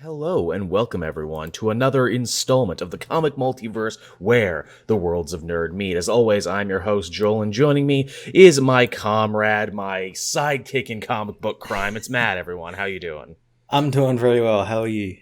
Hello and welcome everyone to another installment of the comic multiverse where the worlds of nerd meet. As always, I'm your host Joel, and joining me is my comrade, my sidekick in comic book crime. It's Matt, everyone. How you doing? I'm doing very well. How are you?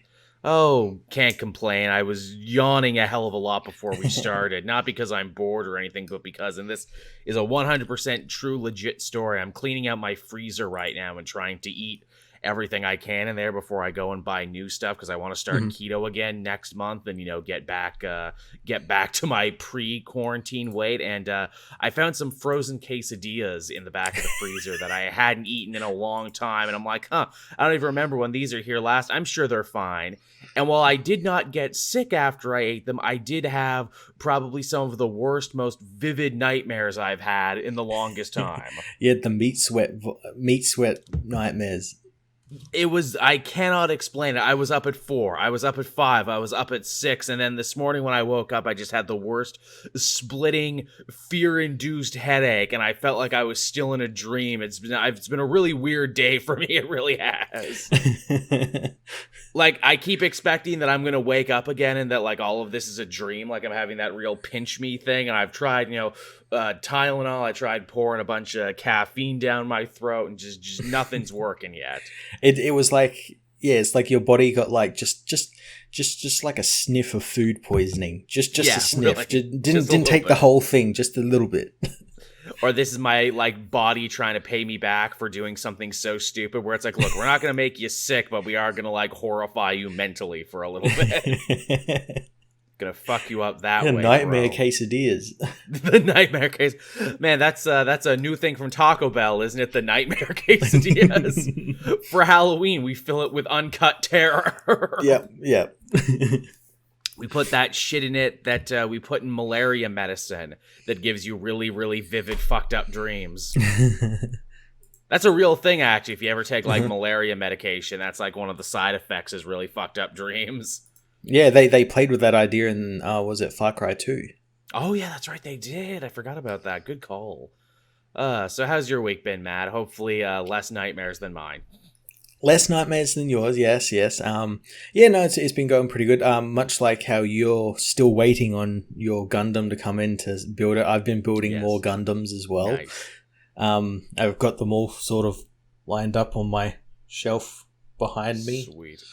Oh, can't complain. I was yawning a hell of a lot before we started. Not because I'm bored or anything, but because, and this is a 100% true legit story, I'm cleaning out my freezer right now and trying to eat everything I can in there before I go and buy new stuff, because I want to start keto again next month and get back to my pre-quarantine weight. And I found some frozen quesadillas in the back of the freezer that I hadn't eaten in a long time, and I'm like, I don't even remember when these are here last. I'm sure they're fine. And while I did not get sick after I ate them, I did have probably some of the worst, most vivid nightmares I've had in the longest time. You had the meat sweat nightmares. It was, I cannot explain it. I was up at 4, I was up at 5, I was up at 6, and then this morning when I woke up, I just had the worst splitting, fear-induced headache, and I felt like I was still in a dream. It's been a really weird day for me. It really has. Like, I keep expecting that I'm going to wake up again and that, like, all of this is a dream. Like, I'm having that real pinch me thing, and I've tried, Tylenol. I tried pouring a bunch of caffeine down my throat, and just nothing's working yet. It was like, yeah, it's like your body got like just like a sniff of food poisoning. Just a sniff. Really, didn't take the whole thing, just a little bit. Or this is my body trying to pay me back for doing something so stupid, where it's like, look, we're not going to make you sick, but we are going to horrify you mentally for a little bit. Gonna fuck you up that way. Nightmare bro. Quesadillas. The nightmare case. Man, that's a new thing from Taco Bell, isn't it? The nightmare quesadillas. For Halloween, we fill it with uncut terror. Yep. We put that shit in it that we put in malaria medicine that gives you really, really vivid, fucked up dreams. That's a real thing, actually. If you ever take malaria medication, that's one of the side effects is really fucked up dreams. Yeah, they played with that idea in, was it Far Cry 2? Oh, yeah, that's right, they did. I forgot about that. Good call. So how's your week been, Matt? Hopefully less nightmares than mine. Less nightmares than yours, yes. It's been going pretty good. Much like how you're still waiting on your Gundam to come in to build it, I've been building more Gundams as well. Nice. I've got them all sort of lined up on my shelf behind me. Sweet.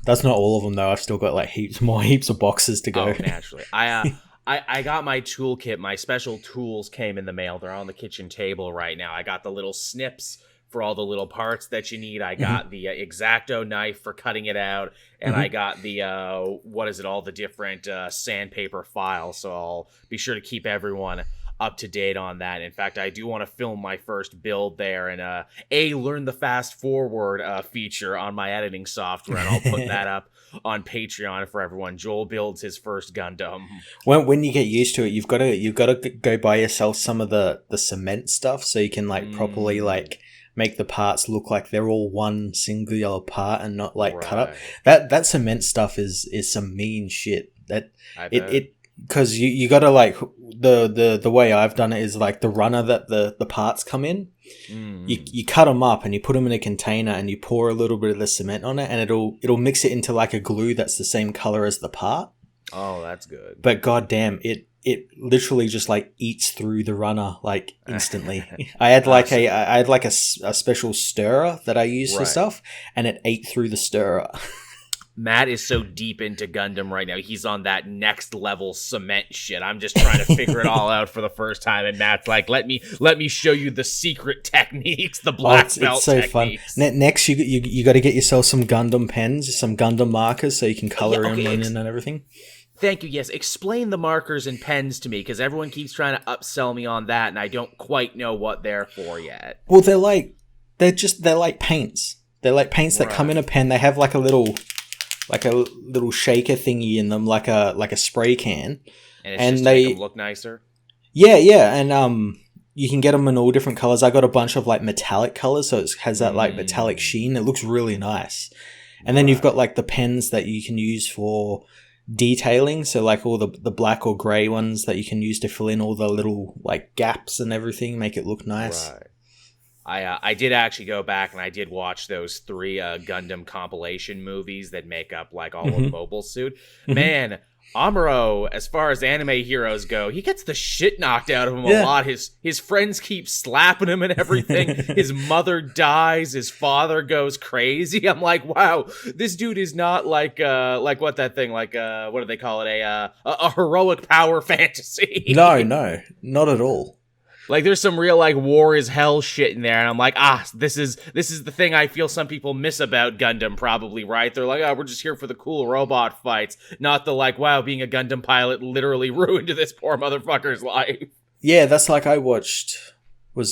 That's not all of them though. I've still got heaps of boxes to go. Oh, naturally. I got my toolkit. My special tools came in the mail. They're on the kitchen table right now. I got the little snips for all the little parts that you need. I got the X-Acto knife for cutting it out, and I got the all the different sandpaper files. So I'll be sure to keep everyone up to date on that. In fact, I do want to film my first build there and learn the fast forward feature on my editing software, and I'll put that up on Patreon for everyone. Joel builds his first Gundam. When you get used to it, you've got to go buy yourself some of the cement stuff so you can properly make the parts look like they're all one singular part and not cut up. That cement stuff is some mean shit. Because you gotta the way I've done it is the runner that the parts come in. You cut them up and you put them in a container and you pour a little bit of the cement on it, and it'll mix it into a glue that's the same color as the part. Oh, that's good. But goddamn, it literally just eats through the runner instantly. I had a special stirrer that I use for stuff, and it ate through the stirrer. Matt is so deep into Gundam right now. He's on that next level cement shit. I'm just trying to figure it all out for the first time, and Matt's like, let me show you the secret techniques, the black belt it's so techniques. Fun. Next, you got to get yourself some Gundam pens, some Gundam markers, so you can color in and everything. Thank you. Yes, explain the markers and pens to me, because everyone keeps trying to upsell me on that, and I don't quite know what they're for yet. Well, they're like paints. They're like paints that come in a pen. They have a little shaker thingy in them, like a spray can, and just make them look nicer. Yeah, and you can get them in all different colors. I got a bunch of metallic colors, so it has that metallic sheen. It looks really nice. And then you've got the pens that you can use for detailing, so all the black or gray ones that you can use to fill in all the little gaps and everything, make it look nice. Right. I did actually go back and I did watch those 3 Gundam compilation movies that make up like all of Mobile Suit. Man, Amuro, as far as anime heroes go, he gets the shit knocked out of him a lot. His friends keep slapping him and everything. His mother dies. His father goes crazy. I'm like, wow, this dude is not like what that thing, like what do they call it? A heroic power fantasy. No, not at all. Like, there's some real, like, war is hell shit in there, and I'm like, this is the thing I feel some people miss about Gundam, probably, right? They're like, we're just here for the cool robot fights, not the, like, wow, being a Gundam pilot literally ruined this poor motherfucker's life. Yeah, that's like I watched, I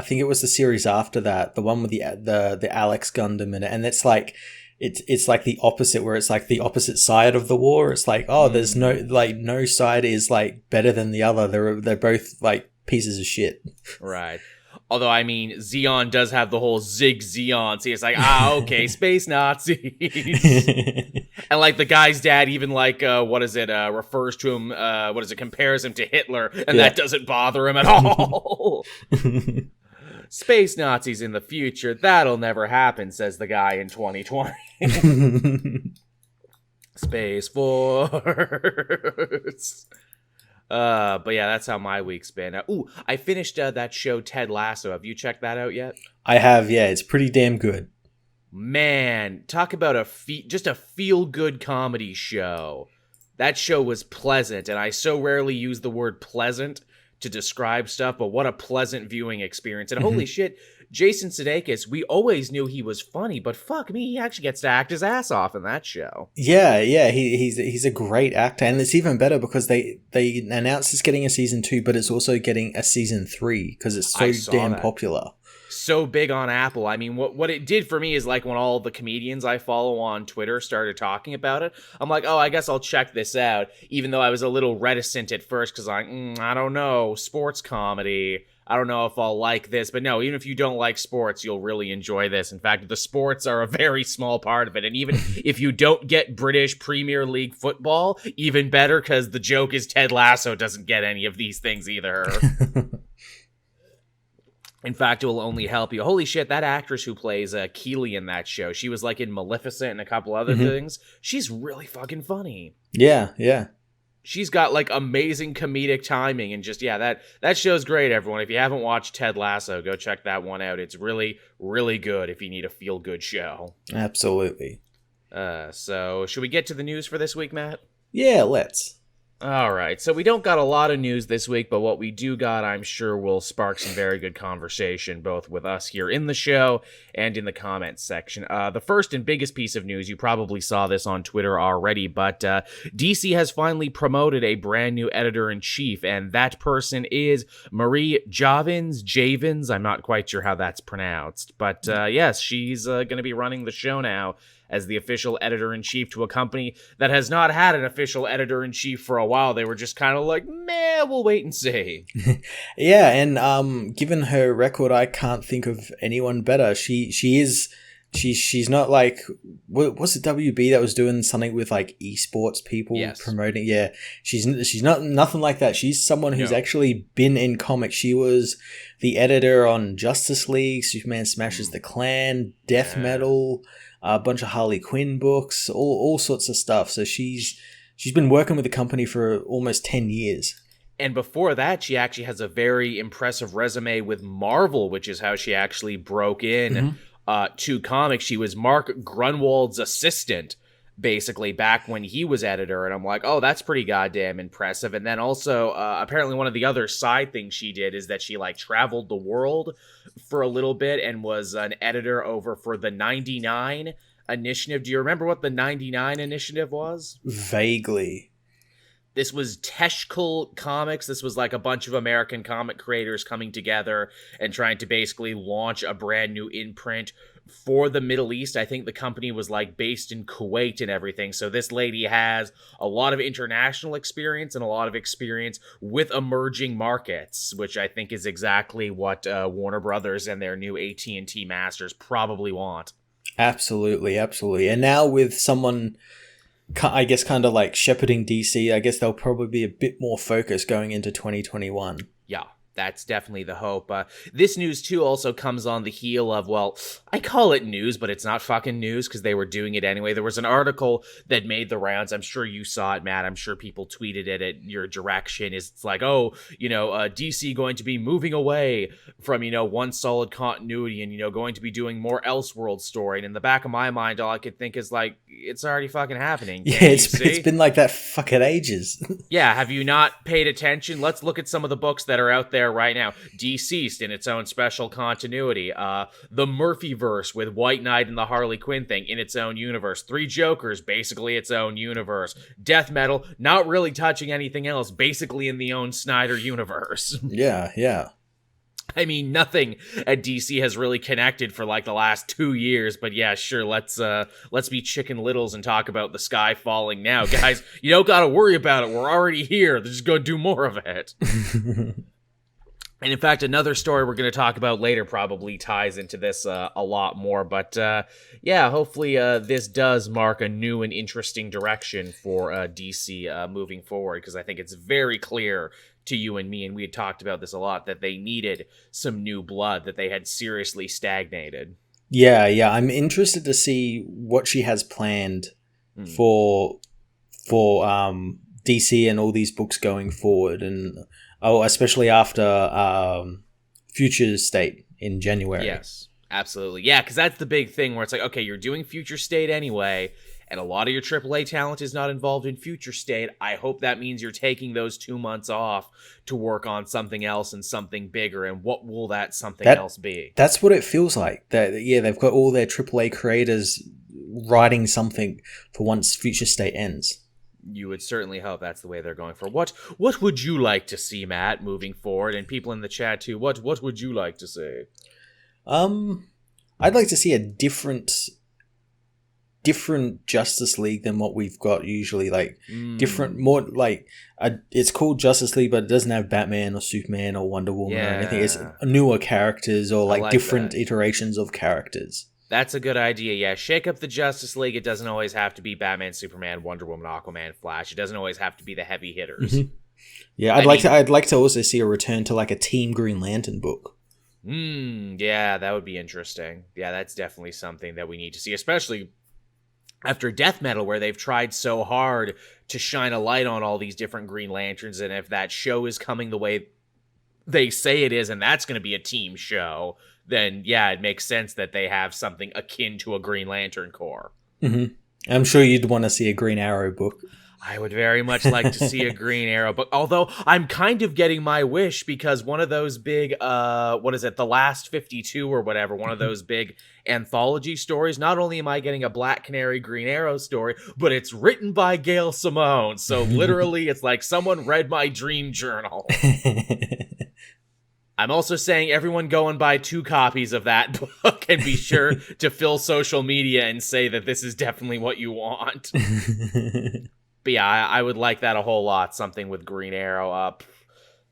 think it was the series after that, the one with the Alex Gundam in it, and it's like, it's like the opposite, where it's like the opposite side of the war. It's like, there's no side is, like, better than the other. They're both, like, pieces of shit. Right. Although, I mean, Zeon does have the whole Zig Zeon. See, it's like, okay, space Nazis. And, like, the guy's dad even, like, refers to him, compares him to Hitler, and that doesn't bother him at all. Space Nazis in the future, that'll never happen, says the guy in 2020. Space Force. But yeah, that's how my week's been. I finished that show Ted Lasso. Have you checked that out yet? I have, yeah. It's pretty damn good. Man, talk about just a feel-good comedy show. That show was pleasant, and I so rarely use the word pleasant to describe stuff, but what a pleasant viewing experience. And holy shit, Jason Sudeikis, we always knew he was funny, but fuck me, he actually gets to act his ass off in that show. Yeah, he's a great actor, and it's even better because they announced it's getting a season 2, but it's also getting a season 3 because it's so damn popular. So big on Apple. I mean, what it did for me is, like, when all the comedians I follow on Twitter started talking about it, I'm like, I guess I'll check this out, even though I was a little reticent at first because I don't know, sports comedy. I don't know if I'll like this, but no, even if you don't like sports, you'll really enjoy this. In fact, the sports are a very small part of it. And even if you don't get British Premier League football, even better, because the joke is Ted Lasso doesn't get any of these things either. In fact, it will only help you. Holy shit, that actress who plays Keely in that show, she was like in Maleficent and a couple other things. She's really fucking funny. Yeah. She's got, like, amazing comedic timing, and just, that show's great, everyone. If you haven't watched Ted Lasso, go check that one out. It's really, really good if you need a feel-good show. Absolutely. So, should we get to the news for this week, Matt? Yeah, let's. All right, so we don't got a lot of news this week, but what we do got, I'm sure, will spark some very good conversation, both with us here in the show and in the comments section. The first and biggest piece of news, you probably saw this on Twitter already, but DC has finally promoted a brand new editor-in-chief, and that person is Marie Javins. I'm not quite sure how that's pronounced, but yes, she's going to be running the show now as the official editor-in-chief to a company that has not had an official editor-in-chief for a while. They were just kind of like, meh, we'll wait and see. Yeah, and given her record, I can't think of anyone better. She's not like, was it WB that was doing something with like esports people promoting? Yeah, she's not nothing like that. She's someone who's actually been in comics. She was the editor on Justice League, Superman Smashes the Klan, Death Metal, a bunch of Harley Quinn books, all sorts of stuff. So she's been working with the company for almost 10 years. And before that, she actually has a very impressive resume with Marvel, which is how she actually broke in to comics. She was Mark Grunwald's assistant, basically, back when he was editor. And I'm like, oh, that's pretty goddamn impressive. And then also, apparently one of the other side things she did is that she, like, traveled the world for a little bit and was an editor over for the 99 Initiative. Do you remember what the 99 Initiative was? Vaguely. This was Teshkul Comics. This was like a bunch of American comic creators coming together and trying to basically launch a brand new imprint for the Middle East. I think the company was like based in Kuwait and everything. So this lady has a lot of international experience and a lot of experience with emerging markets, which I think is exactly what Warner Brothers and their new AT&T masters probably want. Absolutely. And now with someone, I guess, kind of like shepherding DC, I guess they'll probably be a bit more focused going into 2021. Yeah. That's definitely the hope. This news, too, also comes on the heel of, well, I call it news, but it's not fucking news because they were doing it anyway. There was an article that made the rounds. I'm sure you saw it, Matt. I'm sure people tweeted it at your direction. It's like, oh, DC going to be moving away from, one solid continuity and, going to be doing more Elseworld story. And in the back of my mind, all I could think is like, it's already fucking happening. Yeah, it's been like that fucking ages. Yeah, have you not paid attention? Let's look at some of the books that are out there right now. Deceased in its own special continuity. The Murphyverse with White Knight and the Harley Quinn thing in its own universe. Three Jokers, basically its own universe. Death Metal, not really touching anything else, basically in the own Snyder universe. Yeah. I mean, nothing at DC has really connected for like the last 2 years, but yeah, sure, let's be Chicken Littles and talk about the sky falling now. Guys, you don't gotta worry about it. We're already here. They're just gonna do more of it. And in fact, another story we're going to talk about later probably ties into this a lot more. But yeah, hopefully this does mark a new and interesting direction for DC moving forward, because I think it's very clear to you and me, and we had talked about this a lot, that they needed some new blood, that they had seriously stagnated. Yeah. I'm interested to see what she has planned for DC and all these books going forward, and especially after Future State in January. Yes, absolutely. Yeah, because that's the big thing where it's like, okay, you're doing Future State anyway, and a lot of your AAA talent is not involved in Future State. I hope that means you're taking those 2 months off to work on something else and something bigger. And what will that something else be? That's what it feels like. They've got all their AAA creators writing something for once Future State ends. You would certainly hope that's the way they're going for. What would you like to see, Matt, moving forward? And people in the chat too, what would you like to see? I'd like to see a different Justice League than what we've got usually. Like different, more like it's called Justice League, but it doesn't have Batman or Superman or Wonder Woman or anything. It's newer characters or like different iterations of characters. That's a good idea, yeah. Shake up the Justice League. It doesn't always have to be Batman, Superman, Wonder Woman, Aquaman, Flash. It doesn't always have to be the heavy hitters. Mm-hmm. Yeah, I'd like to also see a return to like a Team Green Lantern book. Yeah, that would be interesting. Yeah, that's definitely something that we need to see, especially after Death Metal, where they've tried so hard to shine a light on all these different Green Lanterns, and if that show is coming the way they say it is, and that's going to be a team show, then yeah, it makes sense that they have something akin to a Green Lantern Corps. Mm-hmm. I'm sure you'd want to see a Green Arrow book. I would very much like to see a Green Arrow book, although I'm kind of getting my wish, because one of those big, The Last 52 or whatever, one of those big anthology stories, not only am I getting a Black Canary Green Arrow story, but it's written by Gail Simone, so literally it's like someone read my dream journal. I'm also saying everyone go and buy 2 copies of that book and be sure to fill social media and say that this is definitely what you want. But yeah, I would like that a whole lot, something with Green Arrow.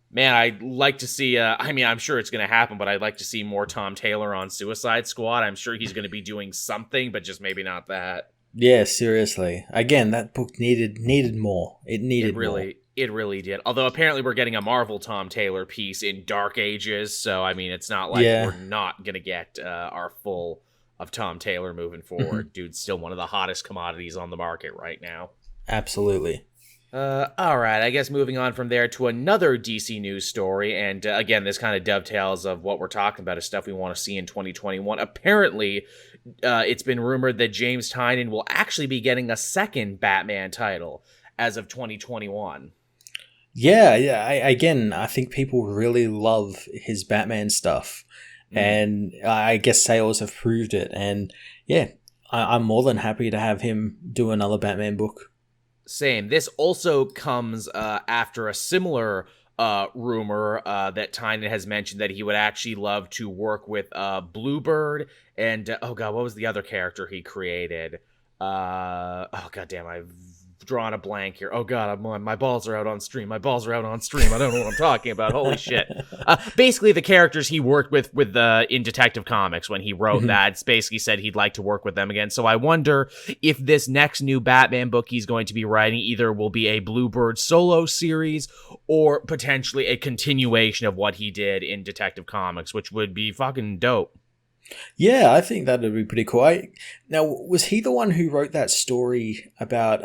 Man, I'd like to see, I'm sure it's going to happen, but I'd like to see more Tom Taylor on Suicide Squad. I'm sure he's going to be doing something, but just maybe not that. Yeah, seriously. Again, that book needed more. It needed more. It really did. Although apparently we're getting a Marvel Tom Taylor piece in Dark Ages, so I mean, it's not like we're not going to get our full of Tom Taylor moving forward. Mm-hmm. Dude's still one of the hottest commodities on the market right now. Absolutely. All right, I guess moving on from there to another DC news story, and again, this kind of dovetails of what we're talking about, is stuff we want to see in 2021. Apparently, it's been rumored that James Tynion will actually be getting a second Batman title as of 2021. Yeah. I think people really love his Batman stuff, and I guess sales have proved it. And yeah, I'm more than happy to have him do another Batman book. Same. This also comes after a similar rumor that Tynion has mentioned that he would actually love to work with Bluebird and what was the other character he created? Goddamn, I drawing a blank here. Oh god, my balls are out on stream. My balls are out on stream. I don't know what I'm talking about. Holy shit. Basically, the characters he worked with in Detective Comics when he wrote that basically said he'd like to work with them again. So I wonder if this next new Batman book he's going to be writing either will be a Bluebird solo series or potentially a continuation of what he did in Detective Comics, which would be fucking dope. Yeah, I think that'd be pretty cool. Now, was he the one who wrote that story about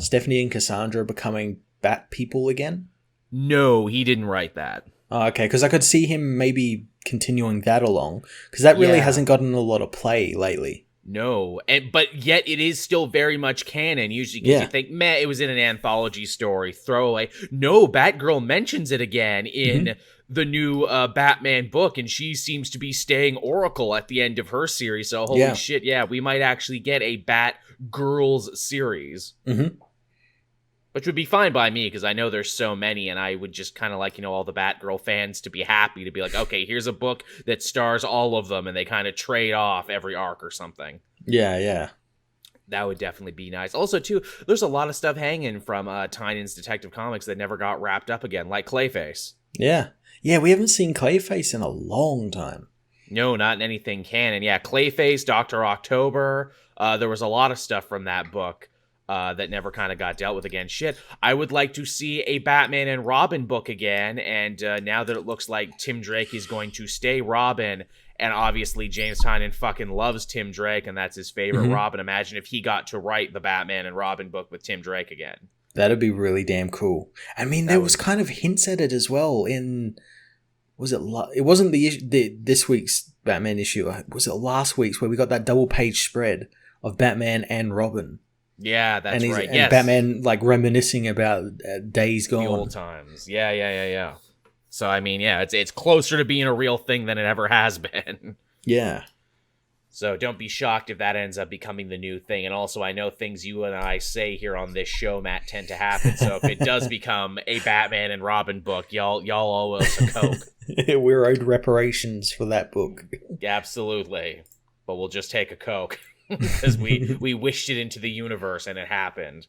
Stephanie and Cassandra becoming bat people again? No, he didn't write that. Oh, okay, because I could see him maybe continuing that along, because that really hasn't gotten a lot of play lately. No, but yet it is still very much canon. Usually, because you think, man, it was in an anthology story, throwaway. No, Batgirl mentions it again in the new Batman book, and she seems to be staying Oracle at the end of her series. So holy shit, we might actually get a Batgirls series. Which would be fine by me, because I know there's so many, and I would just kind of like, all the Batgirl fans to be happy to be like, okay, here's a book that stars all of them, and they kind of trade off every arc or something. Yeah. That would definitely be nice. Also, too, there's a lot of stuff hanging from Tynion's Detective Comics that never got wrapped up again, like Clayface. Yeah, we haven't seen Clayface in a long time. No, not in anything canon. Yeah, Clayface, Dr. October, there was a lot of stuff from that book. That never kind of got dealt with again. Shit, I would like to see a Batman and Robin book again, and now that it looks like Tim Drake is going to stay Robin, and obviously James Tynion fucking loves Tim Drake, and that's his favorite Robin. Imagine if he got to write the Batman and Robin book with Tim Drake again. That'd be really damn cool. I mean, there was kind of hints at it as well in... it wasn't this week's Batman issue. Was it last week's where we got that double-page spread of Batman and Robin? Yeah, that's right. And Batman, like, reminiscing about days gone. The old times. Yeah. So, I mean, it's closer to being a real thing than it ever has been. Yeah. So don't be shocked if that ends up becoming the new thing. And also, I know things you and I say here on this show, Matt, tend to happen. So if it does become a Batman and Robin book, y'all owe us a Coke. We're owed reparations for that book. Absolutely. But we'll just take a Coke. Because we wished it into the universe and it happened.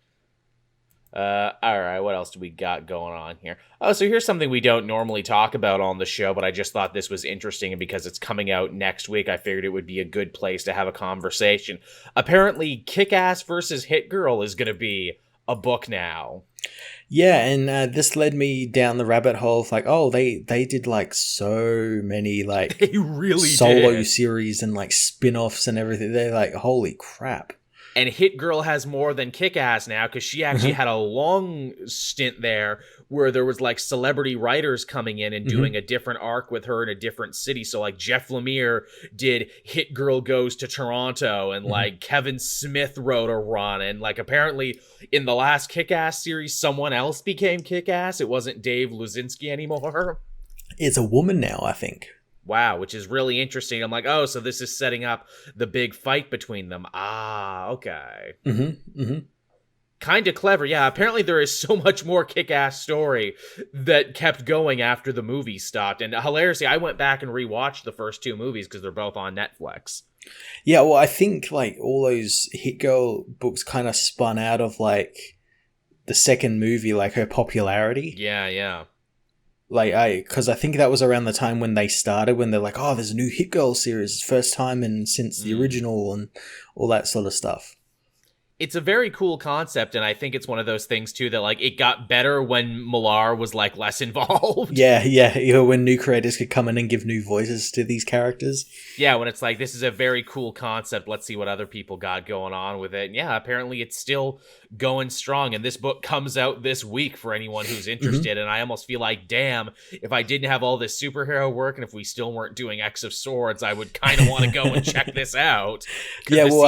Alright, what else do we got going on here? Oh, so here's something we don't normally talk about on the show, but I just thought this was interesting, and because it's coming out next week, I figured it would be a good place to have a conversation. Apparently, Kick-Ass versus Hit Girl is going to be a book now. Yeah, and this led me down the rabbit hole of like, oh, they did like so many like they really solo did. Series and like spin-offs and everything. They're like, holy crap. And Hit Girl has more than Kick-Ass now, because she actually had a long stint there where there was like celebrity writers coming in and doing a different arc with her in a different city. So like Jeff Lemire did Hit Girl Goes to Toronto, and like Kevin Smith wrote a run, and like apparently in the last Kick-Ass series someone else became Kick-Ass. It wasn't Dave Luzinski anymore. It's a woman now, I think. Wow, which is really interesting. I'm like, oh, so this is setting up the big fight between them. Ah, okay. Kind of clever. Yeah, apparently there is so much more Kick-Ass story that kept going after the movie stopped. And hilariously, I went back and rewatched the first two movies because they're both on Netflix. Yeah, well, I think like all those Hit Girl books kind of spun out of like the second movie, like her popularity. Yeah. Because I think that was around the time when they started, when they're like, oh, there's a new Hit Girl series, first time since the original and all that sort of stuff. It's a very cool concept, and I think it's one of those things, too, that, like, it got better when Millar was, like, less involved. Yeah, when new creators could come in and give new voices to these characters. Yeah, when it's like, this is a very cool concept, let's see what other people got going on with it. And yeah, apparently it's still going strong, and this book comes out this week for anyone who's interested, and I almost feel like, damn, if I didn't have all this superhero work, and if we still weren't doing X of Swords, I would kind of want to go and check this out. Yeah, well,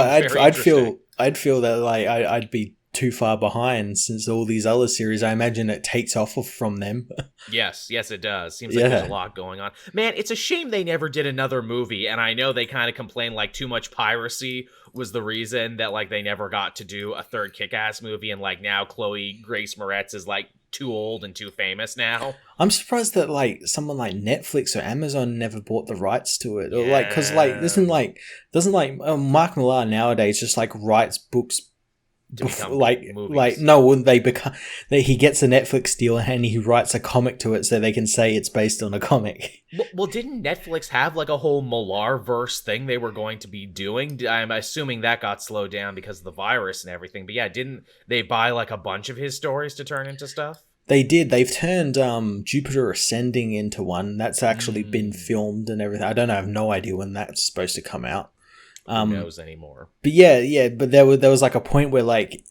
I'd feel that like I'd be too far behind since all these other series. I imagine it takes off from them. Yes, it does. Seems like there's a lot going on. Man, it's a shame they never did another movie, and I know they kind of complained like too much piracy was the reason that like they never got to do a third Kick-Ass movie, and like now Chloe Grace Moretz is like too old and too famous now. I'm surprised that like someone like Netflix or Amazon never bought the rights to it, or like because like doesn't Mark Millar nowadays just like writes books become movies. no, when they become, he gets a Netflix deal and he writes a comic to it so they can say it's based on a comic. Well, didn't Netflix have like a whole Multiverse thing they were going to be doing? I'm assuming that got slowed down because of the virus and everything. But yeah, didn't they buy like a bunch of his stories to turn into stuff? They did. They've turned Jupiter Ascending into one. That's actually been filmed and everything. I don't know. I have no idea when that's supposed to come out. Who knows anymore? But yeah. But there was like a point where like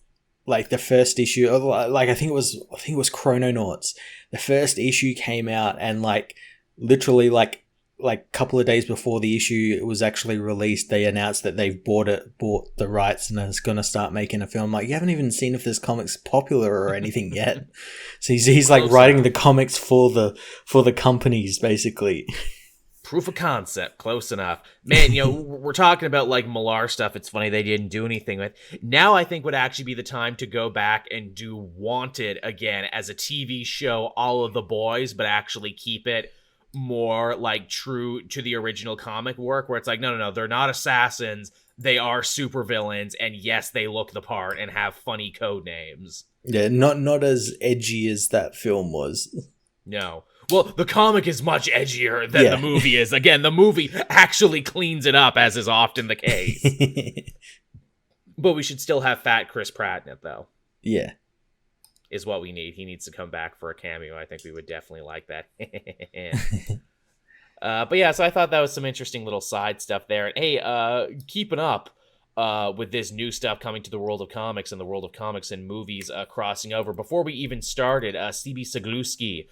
the first issue, like I think it was Chrononauts. The first issue came out and like literally like a couple of days before the issue was actually released, they announced that they've bought the rights and is going to start making a film. Like, you haven't even seen if this comic's popular or anything yet. So he's like writing the comics for the companies, basically. Proof of concept, close enough. Man, we're talking about like Millar stuff. It's funny they didn't do anything with. Now I think would actually be the time to go back and do Wanted again as a TV show, all of the boys, but actually keep it more like true to the original comic work, where it's like, no, they're not assassins, they are supervillains, and yes, they look the part and have funny code names. Yeah, not as edgy as that film was. No. Well, the comic is much edgier than the movie is. Again, the movie actually cleans it up, as is often the case. But we should still have fat Chris Pratt in it, though. Yeah. Is what we need. He needs to come back for a cameo. I think we would definitely like that. But yeah, so I thought that was some interesting little side stuff there. And hey, keeping up with this new stuff coming to the world of comics and the world of comics and movies crossing over. Before we even started, CB Cegluski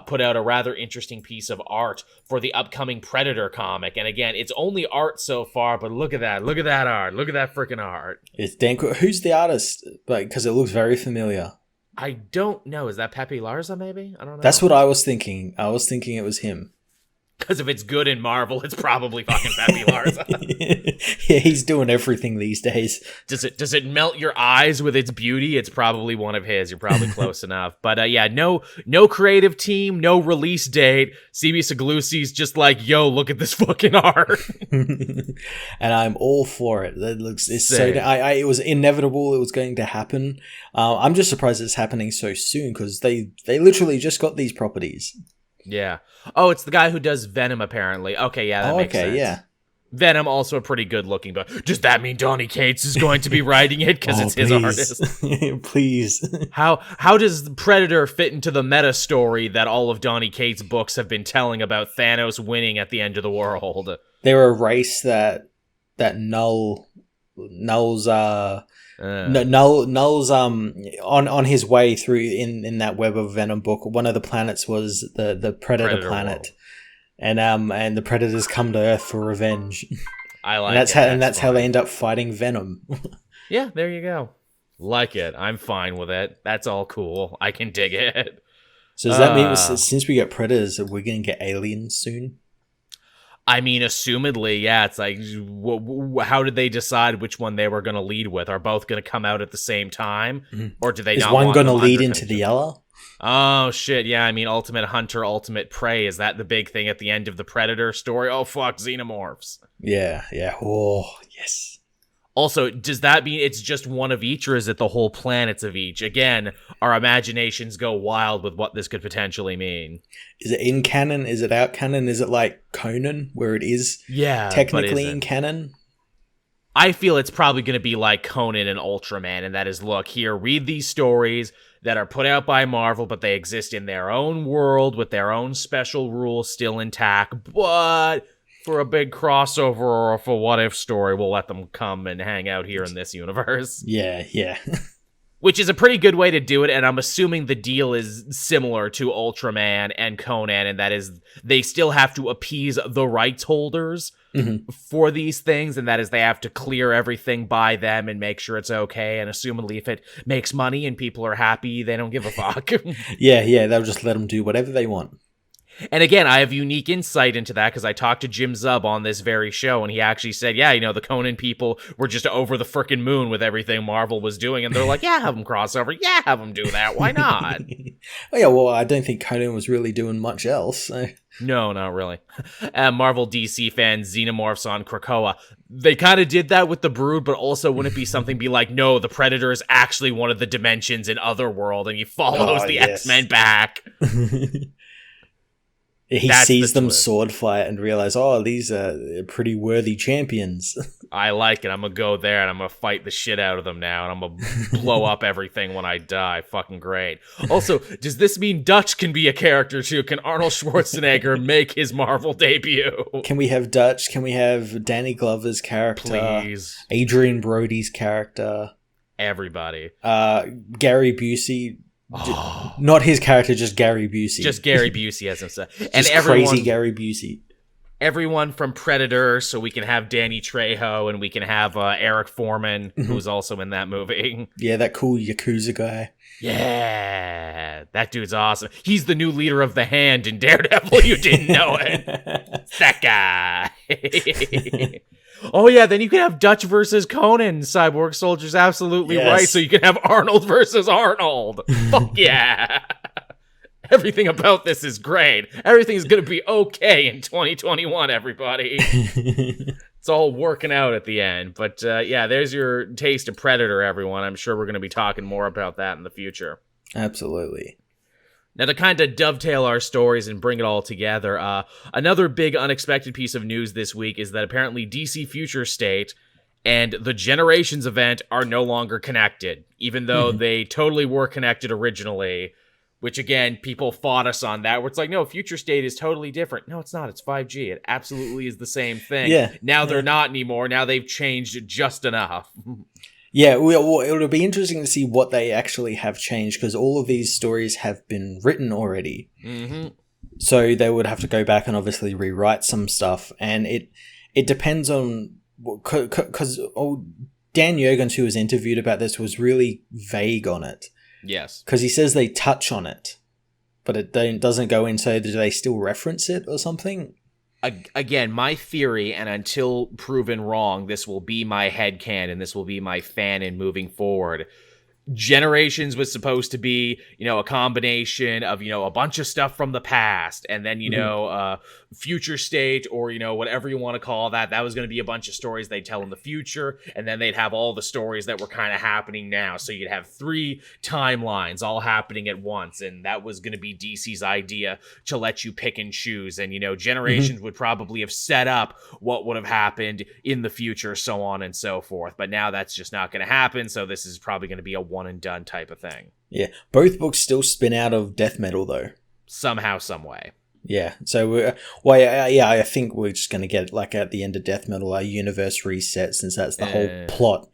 put out a rather interesting piece of art for the upcoming Predator comic. And again, it's only art so far, but look at that. Look at that art. Look at that freaking art. It's damn cool. Who's the artist? Like, because it looks very familiar. I don't know. Is that Pepe Larza, maybe? I don't know. That's what I was thinking. I was thinking it was him. Because if it's good in Marvel, it's probably fucking Pepe Larza. Yeah, he's doing everything these days. Does it melt your eyes with its beauty? It's probably one of his. You're probably close enough. But yeah, no creative team, no release date. CB Cegluski's just like, yo, look at this fucking art. And I'm all for it. It was inevitable it was going to happen. I'm just surprised it's happening so soon, because they literally just got these properties. Yeah. Oh, it's the guy who does Venom, apparently. Okay, yeah, that makes sense. Yeah. Venom, also a pretty good looking, but does that mean Donny Cates is going to be writing it because it's his artist? Please. How does Predator fit into the meta story that all of Donny Cates' books have been telling about Thanos winning at the end of the world? They're a race that Null's on his way through in that Web of Venom book. One of the planets was the Predator planet, and the Predators come to Earth for revenge. I like and that's how they end up fighting Venom. Yeah, there you go. Like it. I'm fine with it. That's all cool. I can dig it. So does that mean since we get Predators, we're gonna get aliens soon? I mean, assumedly, yeah. It's like, how did they decide which one they were going to lead with? Are both going to come out at the same time? Or do they not want one going to lead into the other? Oh, shit, yeah. I mean, Ultimate Hunter, Ultimate Prey. Is that the big thing at the end of the Predator story? Oh, fuck, Xenomorphs. Yeah. Oh, yes. Also, does that mean it's just one of each, or is it the whole planets of each? Again, our imaginations go wild with what this could potentially mean. Is it in canon? Is it out canon? Is it like Conan, where it is technically in canon? I feel it's probably going to be like Conan and Ultraman, and that is, look, here, read these stories that are put out by Marvel, but they exist in their own world with their own special rules still intact, but for a big crossover or for what-if story, we'll let them come and hang out here in this universe. Yeah. Which is a pretty good way to do it, and I'm assuming the deal is similar to Ultraman and Conan, and that is they still have to appease the rights holders for these things, and that is they have to clear everything by them and make sure it's okay, and assumedly if it makes money and people are happy, they don't give a fuck. Yeah, they'll just let them do whatever they want. And again, I have unique insight into that because I talked to Jim Zub on this very show, and he actually said, yeah, the Conan people were just over the frickin' moon with everything Marvel was doing, and they're like, yeah, have them crossover. Yeah, have them do that. Why not? Oh, yeah, well, I don't think Conan was really doing much else. So. No, not really. Marvel DC fans, Xenomorphs on Krakoa. They kind of did that with the Brood, but also wouldn't it be something be like, no, the Predator is actually one of the dimensions in Otherworld, and he follows the X-Men back. He sees them sword fight and realize, oh, these are pretty worthy champions. I like it. I'm going to go there and I'm going to fight the shit out of them now. And I'm going to blow up everything when I die. Fucking great. Also, does this mean Dutch can be a character too? Can Arnold Schwarzenegger make his Marvel debut? Can we have Dutch? Can we have Danny Glover's character? Please. Adrian Brody's character? Everybody. Gary Busey. Not his character, just Gary Busey. Just Gary Busey as himself. And crazy Gary Busey. Everyone from Predator, so we can have Danny Trejo and we can have Eric Foreman, who's also in that movie. Yeah, that cool Yakuza guy. Yeah, that dude's awesome. He's the new leader of the Hand in Daredevil. You didn't know it. That guy. Oh, yeah, then you can have Dutch versus Conan. Cyborg Soldier's absolutely right. So you can have Arnold versus Arnold. Fuck yeah. Everything about this is great. Everything's going to be okay in 2021, everybody. It's all working out at the end. But yeah, there's your taste of Predator, everyone. I'm sure we're going to be talking more about that in the future. Absolutely. Now, to kind of dovetail our stories and bring it all together, another big unexpected piece of news this week is that apparently DC Future State and the Generations event are no longer connected, even though they totally were connected originally, which, again, people fought us on that, where it's like, no, Future State is totally different. No, it's not. It's 5G. It absolutely is the same thing. Yeah. Now they're not anymore. Now they've changed just enough. Yeah, well, it'll be interesting to see what they actually have changed, because all of these stories have been written already. Mm-hmm. So they would have to go back and obviously rewrite some stuff, and it depends on... Because Dan Jurgens, who was interviewed about this, was really vague on it. Yes. Because he says they touch on it, but it doesn't go in, so do they still reference it or something? Again, my theory, and until proven wrong, this will be my headcanon, this will be my fanon moving forward. Generations was supposed to be, a combination of, a bunch of stuff from the past, and then, Future State, or, whatever you want to call that. That was going to be a bunch of stories they'd tell in the future, and then they'd have all the stories that were kind of happening now. So you'd have 3 timelines all happening at once, and that was going to be DC's idea to let you pick and choose. And, Generations would probably have set up what would have happened in the future, so on and so forth. But now that's just not going to happen, so this is probably going to be a one and done type of thing. Yeah, both books still spin out of death metal though. Somehow, some way. Yeah, so I think we're just going to get, like, at the end of death metal, our universe reset, since that's the whole plot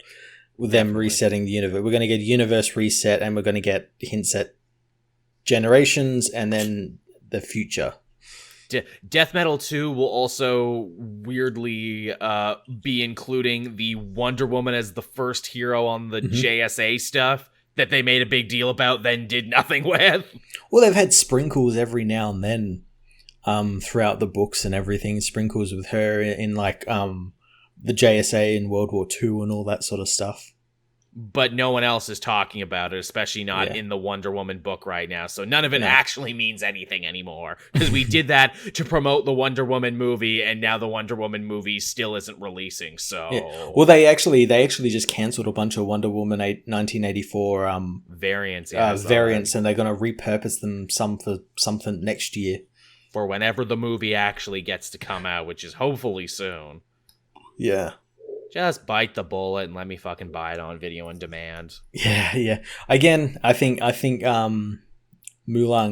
with them resetting the universe. We're going to get universe reset, and we're going to get hints at Generations and then the future. Death Metal 2 will also weirdly be including the Wonder Woman as the first hero on the JSA stuff that they made a big deal about, then did nothing with. Well, they've had sprinkles every now and then throughout the books and everything. Sprinkles with her in like the JSA in World War II and all that sort of stuff. But no one else is talking about it, especially not in the Wonder Woman book right now. So none of it actually means anything anymore. Because we did that to promote the Wonder Woman movie, and now the Wonder Woman movie still isn't releasing. So well, they actually just cancelled a bunch of Wonder Woman 1984 variants. Variants, and they're going to repurpose them some for something next year. For whenever the movie actually gets to come out, which is hopefully soon. Yeah. Just bite the bullet and let me fucking buy it on video on demand. Yeah. Again, I think Mulan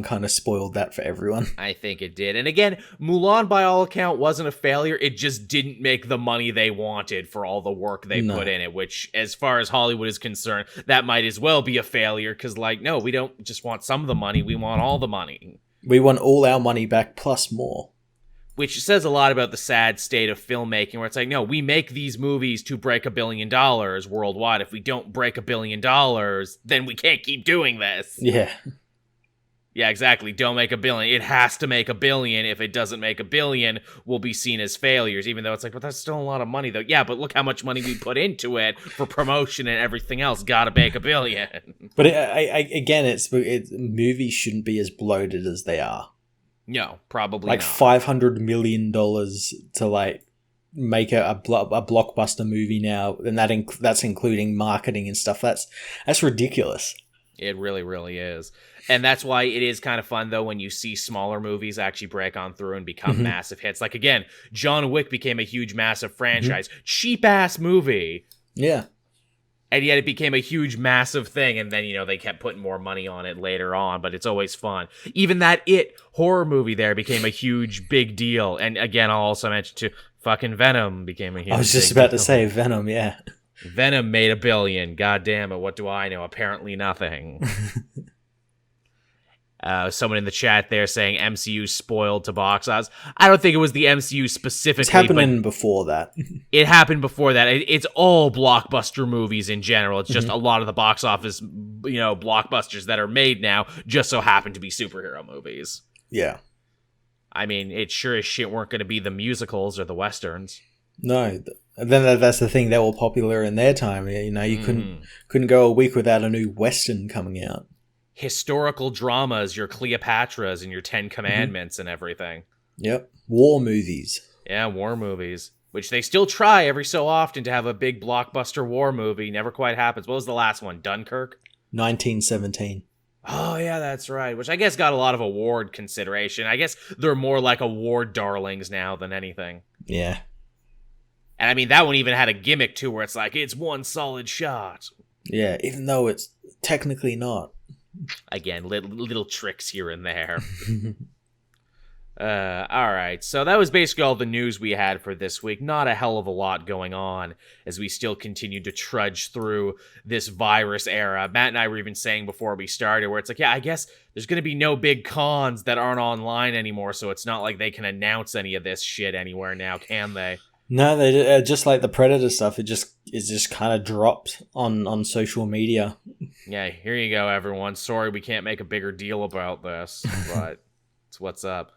kind of spoiled that for everyone. I think it did. And again, Mulan, by all account, wasn't a failure. It just didn't make the money they wanted for all the work they put in it, which, as far as Hollywood is concerned, that might as well be a failure, because, no, we don't just want some of the money. We want all the money. We want all our money back plus more. Which says a lot about the sad state of filmmaking, where it's like, no, we make these movies to break $1 billion worldwide. If we don't break $1 billion, then we can't keep doing this. Yeah. Yeah, exactly. Don't make $1 billion. It has to make $1 billion. If it doesn't make $1 billion, we'll be seen as failures, even though it's like, but that's still a lot of money, though. Yeah, but look how much money we put into it for promotion and everything else. Gotta make $1 billion. But again, movies shouldn't be as bloated as they are. No, probably like not. $500 million to like make a blockbuster movie now, and that's including marketing and stuff. That's ridiculous. It really, really is. And that's why it is kind of fun, though, when you see smaller movies actually break on through and become massive hits. Like, again, John Wick became a huge, massive franchise. Cheap-ass movie. Yeah. And yet it became a huge, massive thing. And then, they kept putting more money on it later on. But it's always fun. Even that It horror movie there became a huge, big deal. And again, I'll also mention, too, fucking Venom became a huge, I was just about to say Venom, yeah. Venom made $1 billion. God damn it. What do I know? Apparently nothing. Someone in the chat there saying MCU spoiled to box office. I don't think it was the MCU specifically. It's happening before that. It happened before that. It's all blockbuster movies in general. It's just a lot of the box office, blockbusters that are made now just so happen to be superhero movies. Yeah. I mean, it sure as shit weren't going to be the musicals or the westerns. No. Then that's the thing. They were popular in their time. You couldn't go a week without a new western coming out. Historical dramas, your Cleopatras and your Ten Commandments and everything. Yep. War movies. Yeah, war movies. Which they still try every so often to have a big blockbuster war movie. Never quite happens. What was the last one? Dunkirk? 1917. Oh, yeah, that's right. Which I guess got a lot of award consideration. I guess they're more like award darlings now than anything. Yeah. And I mean, that one even had a gimmick, too, where it's like, it's one solid shot. Yeah, even though it's technically not. Again, little tricks here and there. All right, so that was basically all the news we had for this week. Not a hell of a lot going on as we still continue to trudge through this virus era. Matt and I were even saying before we started, where it's like, yeah, I guess there's going to be no big cons that aren't online anymore, so it's not like they can announce any of this shit anywhere now, can they? No, they just like the Predator stuff. It just kind of dropped on social media. Yeah, here you go, everyone. Sorry we can't make a bigger deal about this, but it's what's up.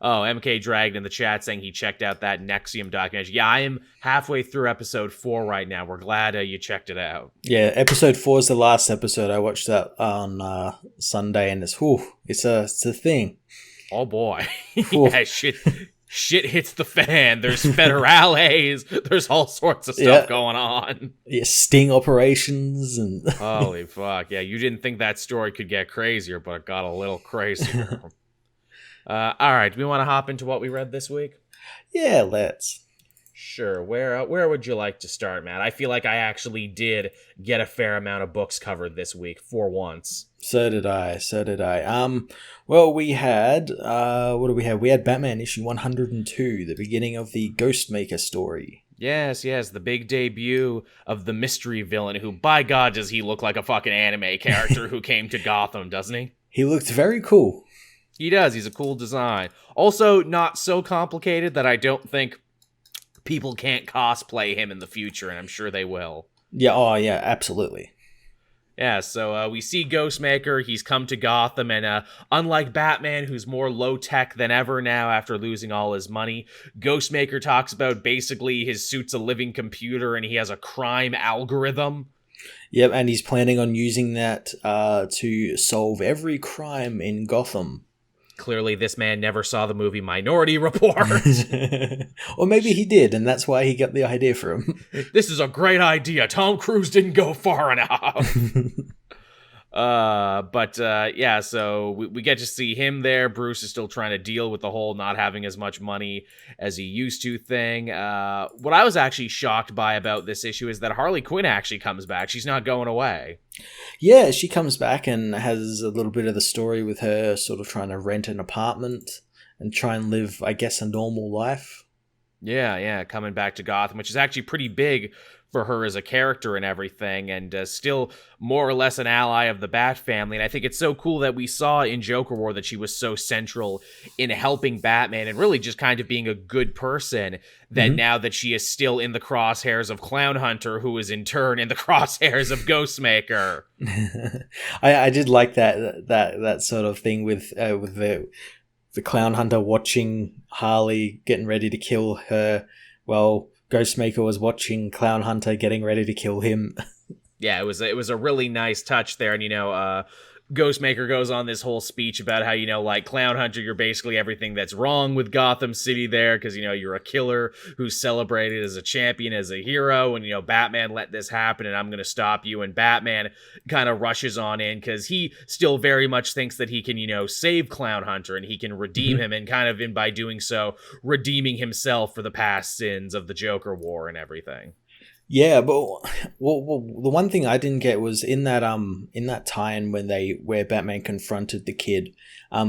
Oh, MK Dragged in the chat saying he checked out that Nexium documentary. Yeah, I am halfway through episode 4 right now. We're glad you checked it out. Yeah, episode 4 is the last episode. I watched that on Sunday, and it's a thing. Oh boy, yeah, shit hits the fan. There's federales. There's all sorts of stuff going on. Yeah, sting operations and holy fuck. Yeah, you didn't think that story could get crazier, but it got a little crazier. All right, do we want to hop into what we read this week? Yeah, let's. Sure. Where would you like to start, Matt? I feel like I actually did get a fair amount of books covered this week for once. So did I. Well, we had what do we have? We had Batman issue 102, the beginning of the Ghostmaker story. Yes, the big debut of the mystery villain who, by God, does he look like a fucking anime character who came to Gotham, doesn't he? He looked very cool. He does. He's a cool design. Also, not so complicated that I don't think people can't cosplay him in the future, and I'm sure they will. Yeah, oh yeah, absolutely. Yeah, so we see Ghostmaker. He's come to Gotham, and unlike Batman, who's more low-tech than ever now after losing all his money, Ghostmaker talks about basically his suit's a living computer, and he has a crime algorithm. Yep, and he's planning on using that to solve every crime in Gotham. Clearly, this man never saw the movie Minority Report. Or maybe he did, and that's why he got the idea from. This is a great idea. Tom Cruise didn't go far enough. Yeah, so we get to see him there. Bruce is still trying to deal with the whole not having as much money as he used to thing. What I was actually shocked by about this issue is that Harley Quinn actually comes back. She's not going away. Yeah, she comes back and has a little bit of the story with her sort of trying to rent an apartment and try and live, I guess, a normal life. Yeah, coming back to Gotham, which is actually pretty big for her as a character and everything, and still more or less an ally of the Bat family. And I think it's so cool that we saw in Joker War that she was so central in helping Batman and really just kind of being a good person, that now that she is still in the crosshairs of Clown Hunter, who is in turn in the crosshairs of Ghostmaker. I did like that sort of thing with the Clown Hunter watching Harley getting ready to kill her, while Ghostmaker was watching Clown Hunter getting ready to kill him. Yeah, it was a really nice touch there. And, Ghostmaker goes on this whole speech about how, like, Clown Hunter, you're basically everything that's wrong with Gotham City there, because, you're a killer who's celebrated as a champion, as a hero, and, Batman let this happen, and I'm going to stop you. And Batman kind of rushes on in, because he still very much thinks that he can, save Clown Hunter, and he can redeem him, and kind of, by doing so, redeeming himself for the past sins of the Joker War and everything. Yeah, but the one thing I didn't get was in that tie-in where Batman confronted the kid,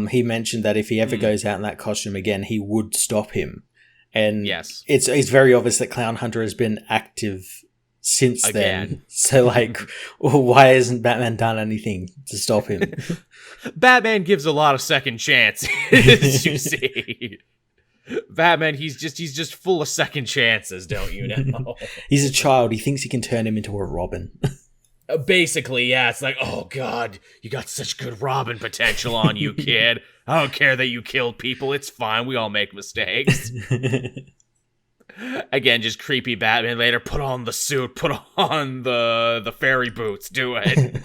he mentioned that if he ever goes out in that costume again, he would stop him. And yes, it's very obvious that Clown Hunter has been active since then. So, like, why hasn't Batman done anything to stop him? Batman gives a lot of second chances, you see. Batman, he's just full of second chances, don't you know? He's a child. He thinks he can turn him into a Robin. Basically, yeah. It's like, oh god, you got such good Robin potential on you, kid. I don't care that you killed people. It's fine. We all make mistakes. Again, just creepy Batman later. Put on the suit. Put on the fairy boots. Do it.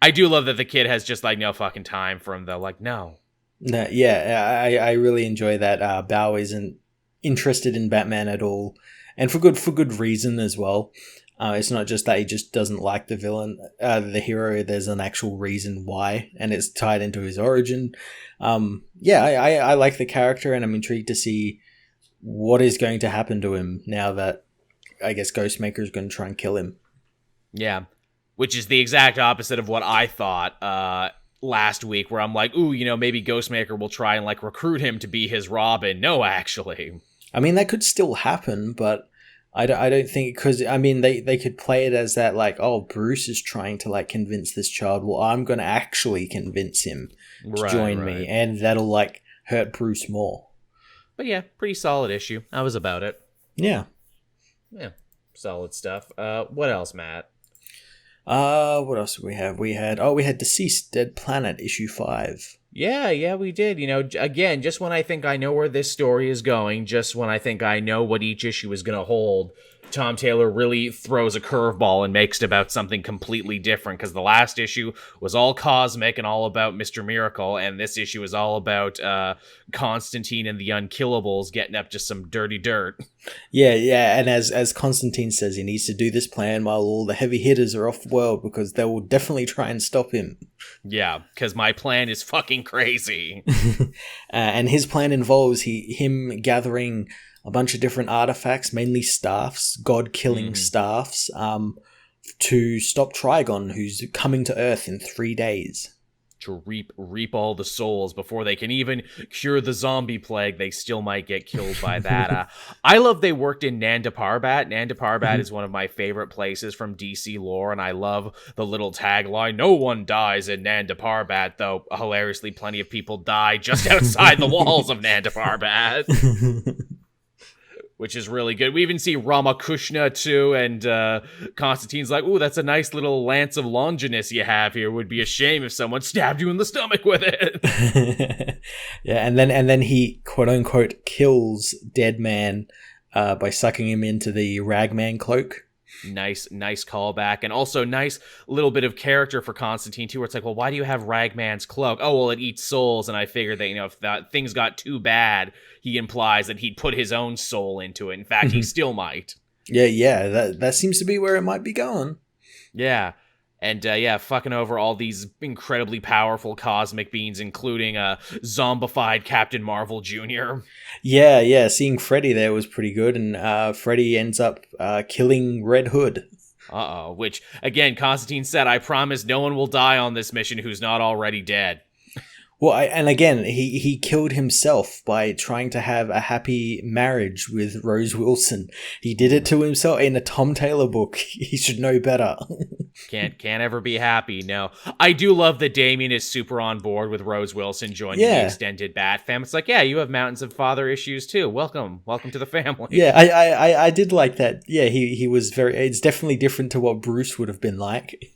I do love that the kid has just, like, no fucking time for him, though. Like, no. No, yeah, I really enjoy that. Bao isn't interested in Batman at all, and for good reason as well. It's not just that he just doesn't like the villain, the hero. There's an actual reason why, and it's tied into his origin. I like the character, and I'm intrigued to see what is going to happen to him now that I guess Ghostmaker is going to try and kill him. Yeah, which is the exact opposite of what I thought. Last week, where I'm like, ooh, maybe Ghostmaker will try and, like, recruit him to be his Robin. No, actually. I mean, that could still happen, but I don't think, because, I mean, they could play it as that, like, oh, Bruce is trying to, like, convince this child. Well, I'm going to actually convince him to join me, and that'll, like, hurt Bruce more. But yeah, pretty solid issue. I was about it. Yeah. Yeah, solid stuff. What else, Matt? What else did we have? We had Deceased Dead Planet issue 5. Yeah, we did. Again, just when I think I know where this story is going, just when I think I know what each issue is going to hold, Tom Taylor really throws a curveball and makes it about something completely different, because the last issue was all cosmic and all about Mr. Miracle, and this issue is all about Constantine and the Unkillables getting up to some dirty dirt. Yeah, and as Constantine says, he needs to do this plan while all the heavy hitters are off world, because they will definitely try and stop him. Yeah, because my plan is fucking crazy. And his plan involves him gathering a bunch of different artifacts, mainly staffs, god-killing staffs, to stop Trigon, who's coming to Earth in 3 days. To reap all the souls before they can even cure the zombie plague. They still might get killed by that. I love they worked in Nanda Parbat. Nanda Parbat is one of my favorite places from DC lore, and I love the little tagline, "No one dies in Nanda Parbat," though hilariously plenty of people die just outside the walls of Nanda Parbat. Which is really good. We even see Ramakrishna too, and Constantine's like, "Ooh, that's a nice little lance of Longinus you have here. Would be a shame if someone stabbed you in the stomach with it." Yeah, and then he quote unquote kills Deadman by sucking him into the Ragman cloak. Nice callback, and also nice little bit of character for Constantine too, where it's like, well, why do you have Ragman's cloak? Oh, well, it eats souls, and I figured that, if that things got too bad, he implies that he'd put his own soul into it. In fact, he still might. Yeah, that seems to be where it might be going. Yeah. And, fucking over all these incredibly powerful cosmic beings, including a zombified Captain Marvel Jr. Yeah, seeing Freddy there was pretty good, and Freddy ends up killing Red Hood. Which, again, Constantine said, "I promise no one will die on this mission who's not already dead." Well, and again, he killed himself by trying to have a happy marriage with Rose Wilson. He did it to himself in a Tom Taylor book. He should know better. Can't ever be happy. No, I do love that Damien is super on board with Rose Wilson joining the extended Bat fam. It's like, yeah, you have mountains of father issues too. Welcome to the family. Yeah, I did like that. Yeah, he was very. It's definitely different to what Bruce would have been like.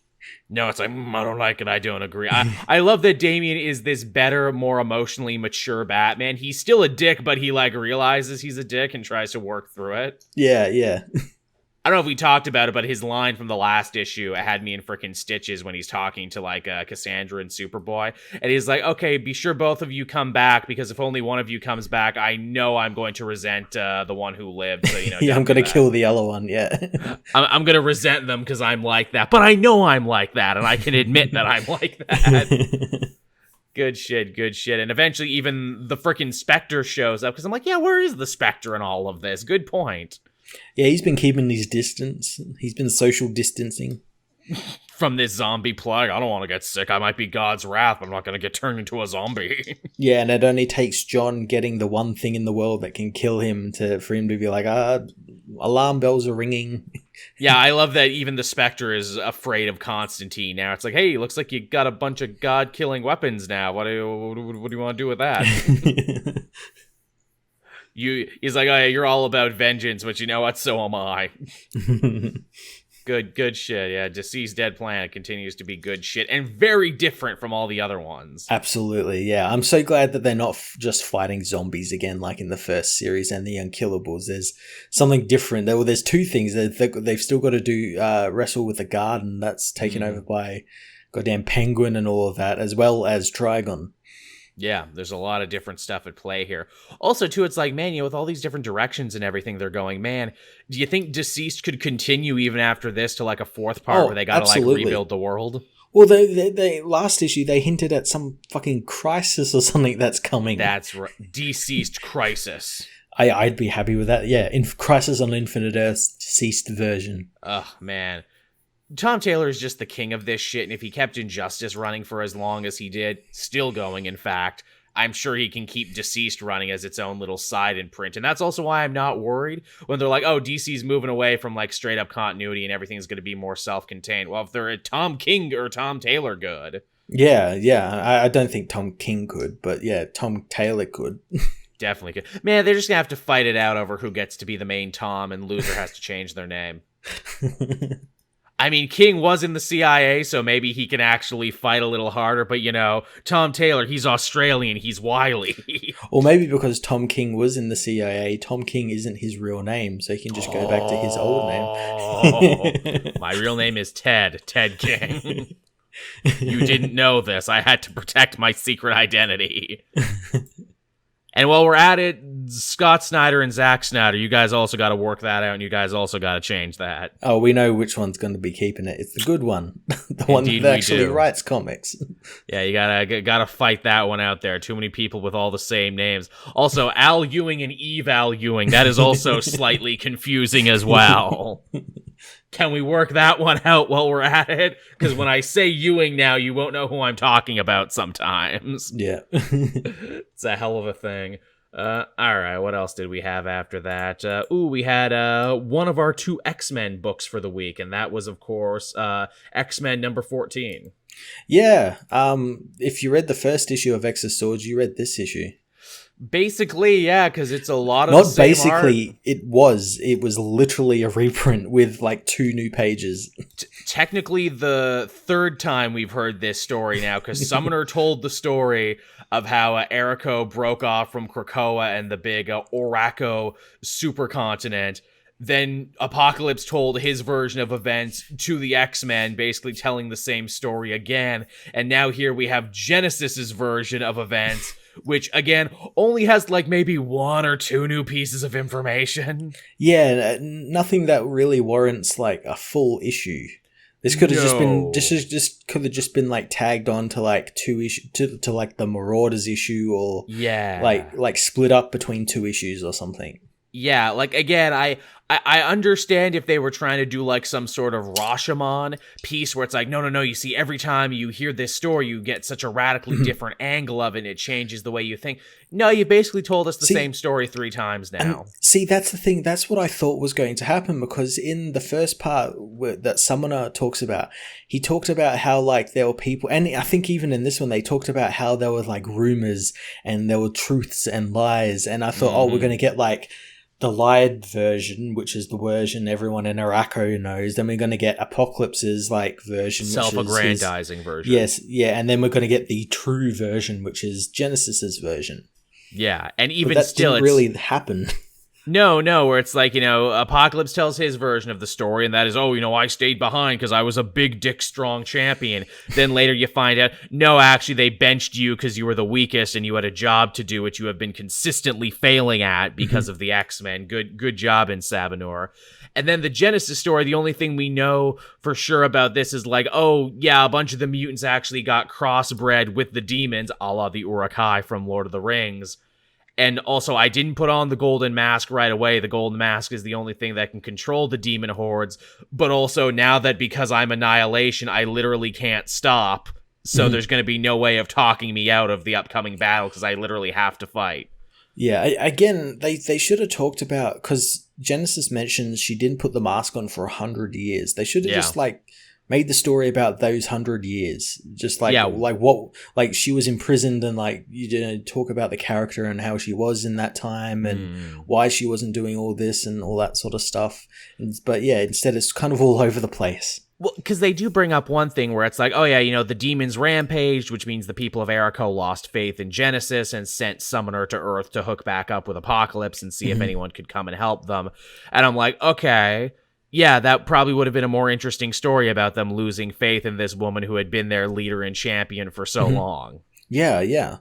No, it's like, I don't like it. I don't agree. I love that Damien is this better, more emotionally mature Batman. He's still a dick, but he like realizes he's a dick and tries to work through it. Yeah. I don't know if we talked about it, but his line from the last issue had me in freaking stitches when he's talking to like Cassandra and Superboy. And he's like, okay, be sure both of you come back, because if only one of you comes back, I know I'm going to resent the one who lived. So, yeah, I'm going to kill the other one. Yeah. I'm going to resent them because I'm like that. But I know I'm like that, and I can admit that I'm like that. Good shit. And eventually even the freaking Spectre shows up, because I'm like, yeah, where is the Spectre in all of this? Good point. Yeah, he's been keeping his distance. He's been social distancing. From this zombie plague. I don't want to get sick. I might be God's wrath. I'm not going to get turned into a zombie. Yeah, and it only takes John getting the one thing in the world that can kill him for him to be like, alarm bells are ringing. Yeah, I love that even the Spectre is afraid of Constantine now. It's like, hey, looks like you got a bunch of God-killing weapons now. What do you want to do with that? He's like, oh, yeah, you're all about vengeance, but you know what? So am I. Good shit. Yeah, Deceased Dead Planet continues to be good shit and very different from all the other ones. Absolutely, yeah. I'm so glad that they're not just fighting zombies again like in the first series and the Unkillables. There's something different. There's two things. They've still got to do wrestle with the garden that's taken over by goddamn Penguin and all of that, as well as Trigon. Yeah, there's a lot of different stuff at play here. Also, too, it's like, man, with all these different directions and everything they're going, man, do you think Deceased could continue even after this to like a fourth part where they got to like rebuild the world? Well, they last issue, they hinted at some fucking crisis or something that's coming. That's right. Deceased Crisis. I'd be happy with that. Yeah, Crisis on Infinite Earth's Deceased version. Oh, man. Tom Taylor is just the king of this shit, and if he kept Injustice running for as long as he did, still going, in fact, I'm sure he can keep Deceased running as its own little side imprint. And that's also why I'm not worried when they're like, oh, DC's moving away from like straight up continuity and everything's going to be more self-contained. Well, if they're a Tom King or Tom Taylor good. Yeah. I don't think Tom King could, but yeah, Tom Taylor could. Definitely could. Man, they're just going to have to fight it out over who gets to be the main Tom, and loser has to change their name. I mean, King was in the CIA, so maybe he can actually fight a little harder, but, you know, Tom Taylor, he's Australian, he's wily. Or maybe because Tom King was in the CIA, Tom King isn't his real name, so he can just go back to his old name. My real name is Ted King. You didn't know this. I had to protect my secret identity. And while we're at it, Scott Snyder and Zack Snyder, you guys also got to work that out, and you guys also got to change that. Oh, we know which one's going to be keeping it. It's the good one, the one that actually writes comics. Yeah, you gotta fight that one out there. Too many people with all the same names. Also, Al Ewing and Eve Al Ewing. That is also slightly confusing as well. Can we work that one out while we're at it? Because when I say Ewing now, you won't know who I'm talking about sometimes. Yeah. It's a hell of a thing. All right, what else did we have after that? We had one of our 2 X-Men books for the week, and that was, of course, X-Men number 14. Yeah. If you read the first issue of X of Swords, you read this issue. Basically, yeah, because it's a lot of Not the same basically, art. It was literally a reprint with like 2 new pages. Technically, the third time we've heard this story now, because Summoner told the story of how Eriko broke off from Krakoa and the big Oraco supercontinent. Then Apocalypse told his version of events to the X-Men, basically telling the same story again. And now here we have Genesis's version of events, which, again, only has, like, maybe 1 or 2 new pieces of information. Yeah, nothing that really warrants, like, a full issue. This could have could have just been like tagged on to like 2 issue to like the Marauders issue, or yeah, like split up between 2 issues or something. Yeah, like, again, I understand if they were trying to do like some sort of Rashomon piece where it's like, no, you see, every time you hear this story, you get such a radically different angle of it, and it changes the way you think. No, you basically told us the same story 3 times now. See, that's the thing. That's what I thought was going to happen, because in the first part that Summoner talks about, he talked about how like there were people, and I think even in this one they talked about how there were like rumors and there were truths and lies, and I thought, oh, we're going to get like the lied version, which is the version everyone in Araco knows. Then we're going to get Apocalypse's like version, self-aggrandizing version. Yes, yeah, and then we're going to get the true version, which is Genesis's version. Yeah, and even but that still, didn't really happen. No, where it's like, Apocalypse tells his version of the story, and that is, I stayed behind because I was a big dick strong champion. Then later you find out, no, actually they benched you because you were the weakest and you had a job to do, which you have been consistently failing at because of the X-Men. Good job in Sabanur. And then the Genesis story, the only thing we know for sure about this is like, a bunch of the mutants actually got crossbred with the demons, a la the Uruk-hai from Lord of the Rings. And also, I didn't put on the golden mask right away. The golden mask is the only thing that can control the demon hordes. But also, now that because I'm Annihilation, I literally can't stop. So there's going to be no way of talking me out of the upcoming battle because I literally have to fight. Yeah, again, they should have talked about, because Genesis mentions she didn't put the mask on for 100 years. They should have just like made the story about those 100 years. Just like she was imprisoned, and like talk about the character and how she was in that time and why she wasn't doing all this and all that sort of stuff. But yeah, instead it's kind of all over the place. Well, because they do bring up one thing where it's like, the demons rampaged, which means the people of Araco lost faith in Genesis and sent Summoner to Earth to hook back up with Apocalypse and see if anyone could come and help them. And I'm like, okay, yeah, that probably would have been a more interesting story about them losing faith in this woman who had been their leader and champion for so long. Yeah.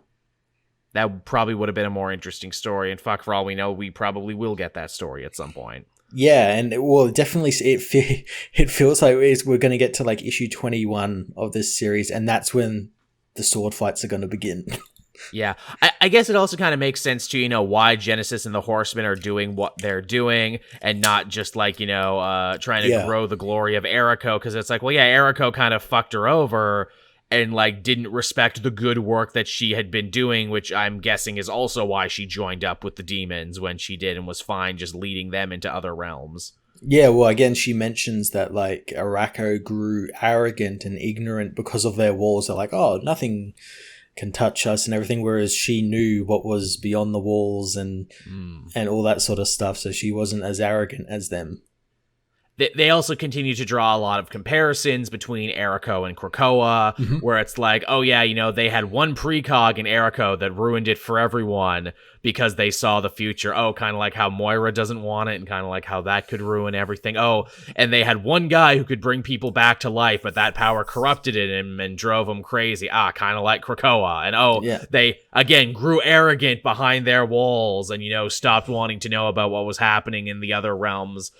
That probably would have been a more interesting story. And fuck, for all we know, we probably will get that story at some point. Yeah, and definitely it feels like we're going to get to like issue 21 of this series, and that's when the sword fights are going to begin. Yeah, I guess it also kind of makes sense to, why Genesis and the Horsemen are doing what they're doing and not just like, trying to grow the glory of Araco, because it's like, Araco kind of fucked her over and like didn't respect the good work that she had been doing, which I'm guessing is also why she joined up with the demons when she did and was fine just leading them into other realms. Yeah, well, again, she mentions that like Araco grew arrogant and ignorant because of their walls. They're like, oh, nothing can touch us and everything, whereas she knew what was beyond the walls and all that sort of stuff, so she wasn't as arrogant as them. They also continue to draw a lot of comparisons between Araco and Krakoa, where it's like, they had one precog in Araco that ruined it for everyone because they saw the future. Kind of like how Moira doesn't want it and kind of like how that could ruin everything. And they had one guy who could bring people back to life, but that power corrupted him and drove him crazy. Kind of like Krakoa. And they, again, grew arrogant behind their walls and, stopped wanting to know about what was happening in the other realms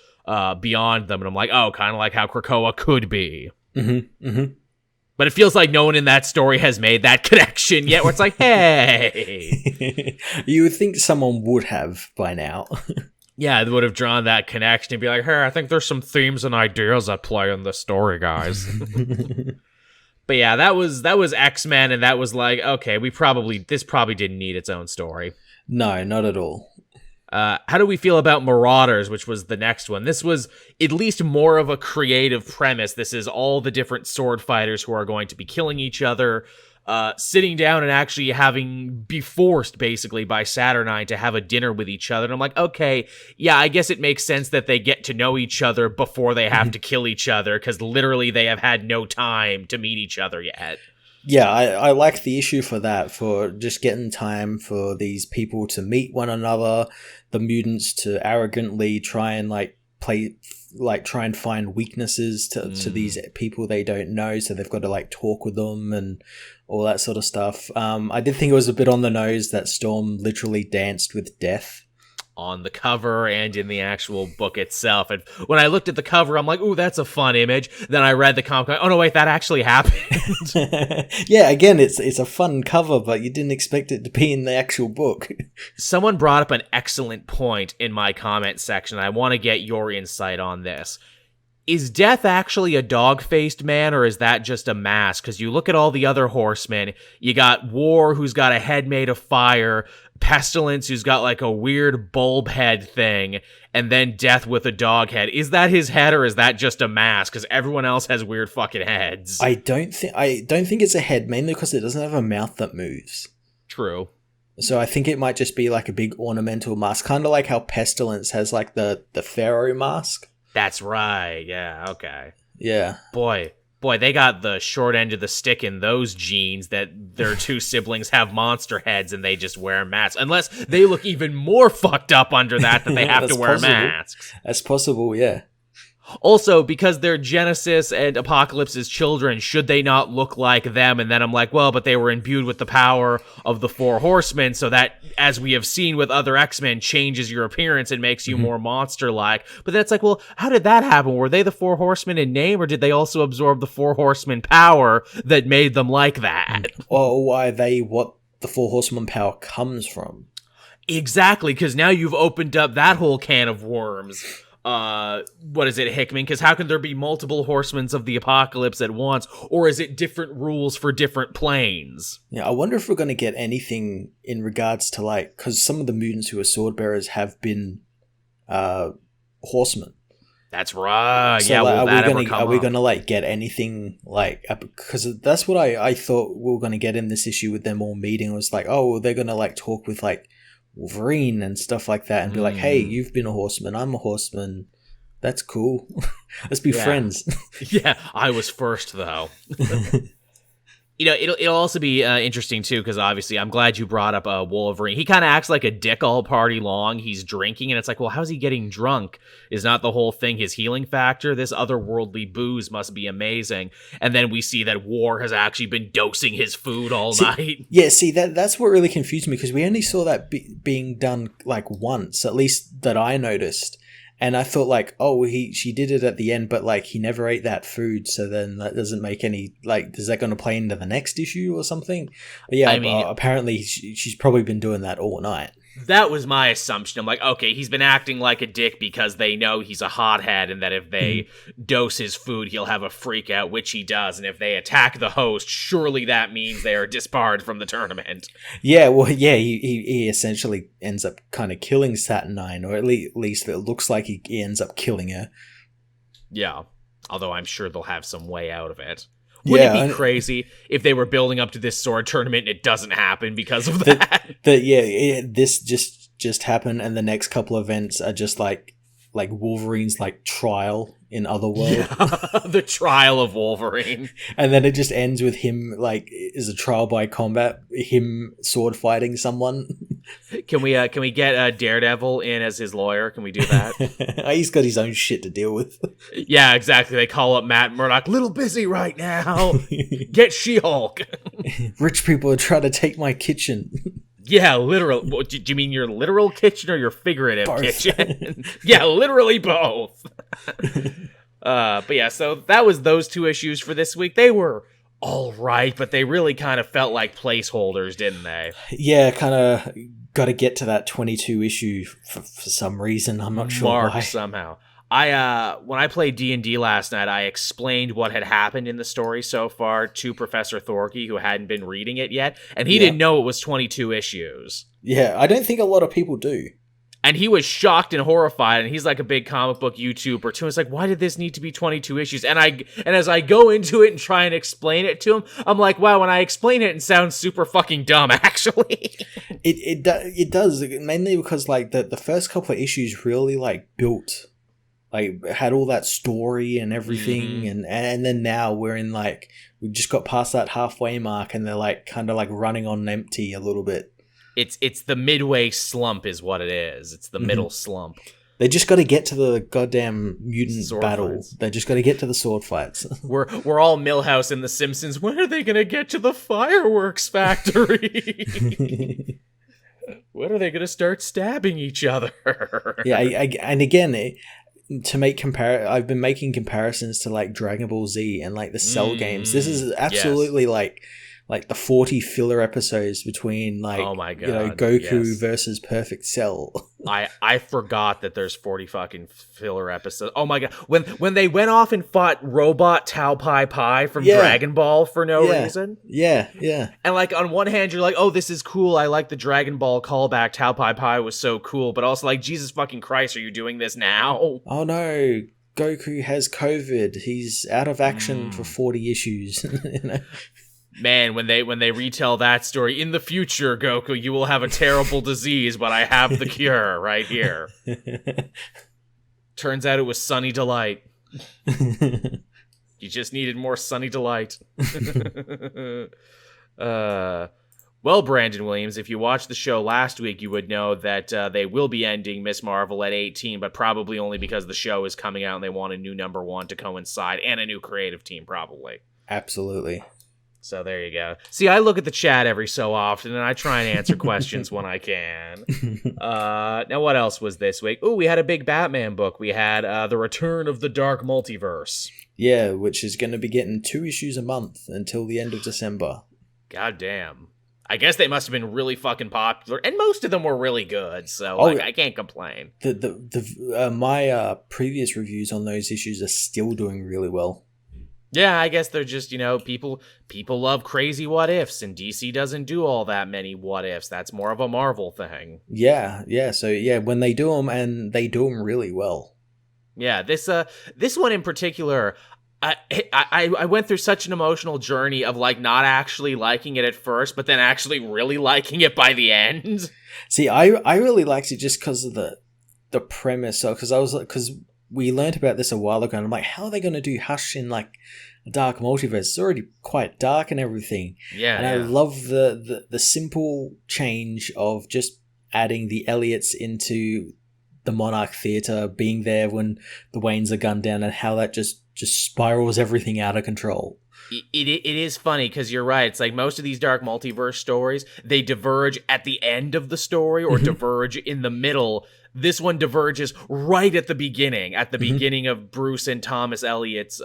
beyond them. And I'm like, kind of like how Krakoa could be. But it feels like no one in that story has made that connection yet, where it's like, hey. You would think someone would have by now. Yeah, they would have drawn that connection and be like, hey, I think there's some themes and ideas at play in this story, guys. But yeah, that was X-Men, and that was like, okay, this probably didn't need its own story. No, not at all. How do we feel about Marauders, which was the next one? This was at least more of a creative premise. This is all the different sword fighters who are going to be killing each other, sitting down and actually be forced, basically, by Saturnine to have a dinner with each other. And I'm like, okay, yeah, I guess it makes sense that they get to know each other before they have to kill each other, because literally they have had no time to meet each other yet. Yeah, I like the issue for that, for just getting time for these people to meet one another, the mutants to arrogantly try and try and find weaknesses to these people they don't know, so they've got to like talk with them and all that sort of stuff. I did think it was a bit on the nose that Storm literally danced with death. on the cover and in the actual book itself. And when I looked at the cover, I'm like, ooh, that's a fun image. Then I read the comic. Oh, no, wait, that actually happened. Yeah, again, it's a fun cover, but you didn't expect it to be in the actual book. Someone brought up an excellent point in my comment section. I want to get your insight on this. Is Death actually a dog-faced man, or is that just a mask? Because you look at all the other horsemen, you got War, who's got a head made of fire, Pestilence, who's got like a weird bulb head thing, and then Death with a dog head. Is that his head, or is that just a mask? Because everyone else has weird fucking heads. I don't think it's a head, mainly because it doesn't have a mouth that moves. True. So I think it might just be like a big ornamental mask, kind of like how Pestilence has like the Pharaoh mask. That's right. Yeah, okay. Yeah. Boy, they got the short end of the stick in those genes that their two siblings have monster heads and they just wear masks. Unless they look even more fucked up under that they have to wear masks. That's possible, yeah. Also, because they're Genesis and Apocalypse's children, should they not look like them? And then I'm like, well, but they were imbued with the power of the Four Horsemen, so that, as we have seen with other X-Men, changes your appearance and makes you more monster-like. But then it's like, well, how did that happen? Were they the Four Horsemen in name, or did they also absorb the Four Horsemen power that made them like that? Or why they what the Four Horsemen power comes from? Exactly, because now you've opened up that whole can of worms. What is it, Hickman? Because how can there be multiple horsemen of the apocalypse at once? Or is it different rules for different planes? Yeah, I wonder if we're going to get anything in regards to, like, because some of the mutants who are sword bearers have been horsemen. That's right. So, yeah, like, are we gonna like get anything like, because that's what I thought we were gonna get in this issue with them all meeting. It was like, oh, well, they're gonna like talk with like Wolverine and stuff like that and be like, hey, you've been a horseman, I'm a horseman, that's cool. Let's be friends. Yeah, I was first though. You know, it'll also be interesting too, because obviously I'm glad you brought up Wolverine. He kind of acts like a dick all party long. He's drinking, and it's like, well, how's he getting drunk? Is not the whole thing his healing factor? This otherworldly booze must be amazing. And then we see that War has actually been dosing his food all night. Yeah, see, that's what really confused me, because we only saw that being done like once, at least that I noticed. And I thought like, oh, she did it at the end, but like he never ate that food, so then that doesn't make any, like, is that going to play into the next issue or something? But yeah, I mean, apparently she's probably been doing that all night. That was my assumption. I'm like, okay, he's been acting like a dick because they know he's a hothead and that if they dose his food, he'll have a freak out, which he does. And if they attack the host, surely that means they are disbarred from the tournament. Yeah, well, yeah, he essentially ends up kind of killing Saturnine, or at least it looks like he ends up killing her. Yeah. Although I'm sure they'll have some way out of it. Wouldn't it be crazy if they were building up to this sword tournament and it doesn't happen because of that? This just happened, and the next couple events are just like Wolverine's like trial in Otherworld. Yeah, the trial of Wolverine. And then it just ends with him like is a trial by combat, him sword fighting someone. Can we get Daredevil in as his lawyer? Can we do that? He's got his own shit to deal with. Yeah, exactly. They call up Matt Murdock. Little busy right now. Get She-Hulk. Rich people are trying to take my kitchen. Yeah, literal. Do you mean your literal kitchen or your figurative kitchen? Yeah, literally both. But yeah, so that was those two issues for this week. They were all right, but they really kind of felt like placeholders, didn't they? Yeah, kind of got to get to that 22 issue for some reason. I'm not sure why. Somehow. When I played D&D last night, I explained what had happened in the story so far to Professor Thorkey, who hadn't been reading it yet, and he didn't know it was 22 issues. Yeah, I don't think a lot of people do. And he was shocked and horrified, and he's like a big comic book YouTuber too. It's like, why did this need to be 22 issues? And as I go into it and try and explain it to him, I'm like, wow, when I explain it sounds super fucking dumb, actually. It does, mainly because like the first couple of issues really like built, like had all that story and everything, and then now we're in like, we just got past that halfway mark, and they're like kind of like running on empty a little bit. It's the midway slump is what it is. It's the middle slump. They just got to get to the goddamn mutant sword battle. fights. They just got to get to the sword fights. We're all Milhouse in The Simpsons. When are they going to get to the fireworks factory? When are they going to start stabbing each other? Yeah, and again, I've been making comparisons to like Dragon Ball Z and like the Cell games. This is absolutely like the 40 filler episodes between like, oh my God, Goku versus Perfect Cell. I forgot that there's 40 fucking filler episodes. Oh my God. When they went off and fought Robot Tao Pai Pai from Dragon Ball for no reason. Yeah. And like on one hand you're like, oh, this is cool. I like the Dragon Ball callback. Tao Pai Pai was so cool. But also like, Jesus fucking Christ, are you doing this now? Oh no. Goku has COVID. He's out of action for 40 issues. Man, when they retell that story, in the future, Goku, you will have a terrible disease, but I have the cure right here. Turns out it was Sunny Delight. You just needed more Sunny Delight. Well, Brandon Williams, if you watched the show last week, you would know that they will be ending Miss Marvel at 18, but probably only because the show is coming out and they want a new #1 to coincide, and a new creative team, probably. Absolutely. So there you go. See, I look at the chat every so often, and I try and answer questions when I can. Now, what else was this week? Ooh, we had a big Batman book. We had The Return of the Dark Multiverse. Yeah, which is going to be getting 2 issues a month until the end of December. God damn. I guess they must have been really fucking popular, and most of them were really good, so I can't complain. My previous reviews on those issues are still doing really well. Yeah, I guess they're just, people love crazy what ifs, and DC doesn't do all that many what ifs. That's more of a Marvel thing. Yeah. So when they do them, and they do them really well. Yeah, this one in particular, I went through such an emotional journey of like not actually liking it at first, but then actually really liking it by the end. See, I really liked it just because of the premise. So because we learned about this a while ago, and I'm like, how are they going to do Hush in like a dark multiverse? It's already quite dark and everything. Yeah, and I love the simple change of just adding the Elliots into the Monarch Theatre, being there when the Waynes are gunned down, and how that just spirals everything out of control. It is funny because you're right. It's like most of these dark multiverse stories, they diverge at the end of the story or diverge in the middle. This one diverges right at the beginning of Bruce and Thomas Elliott's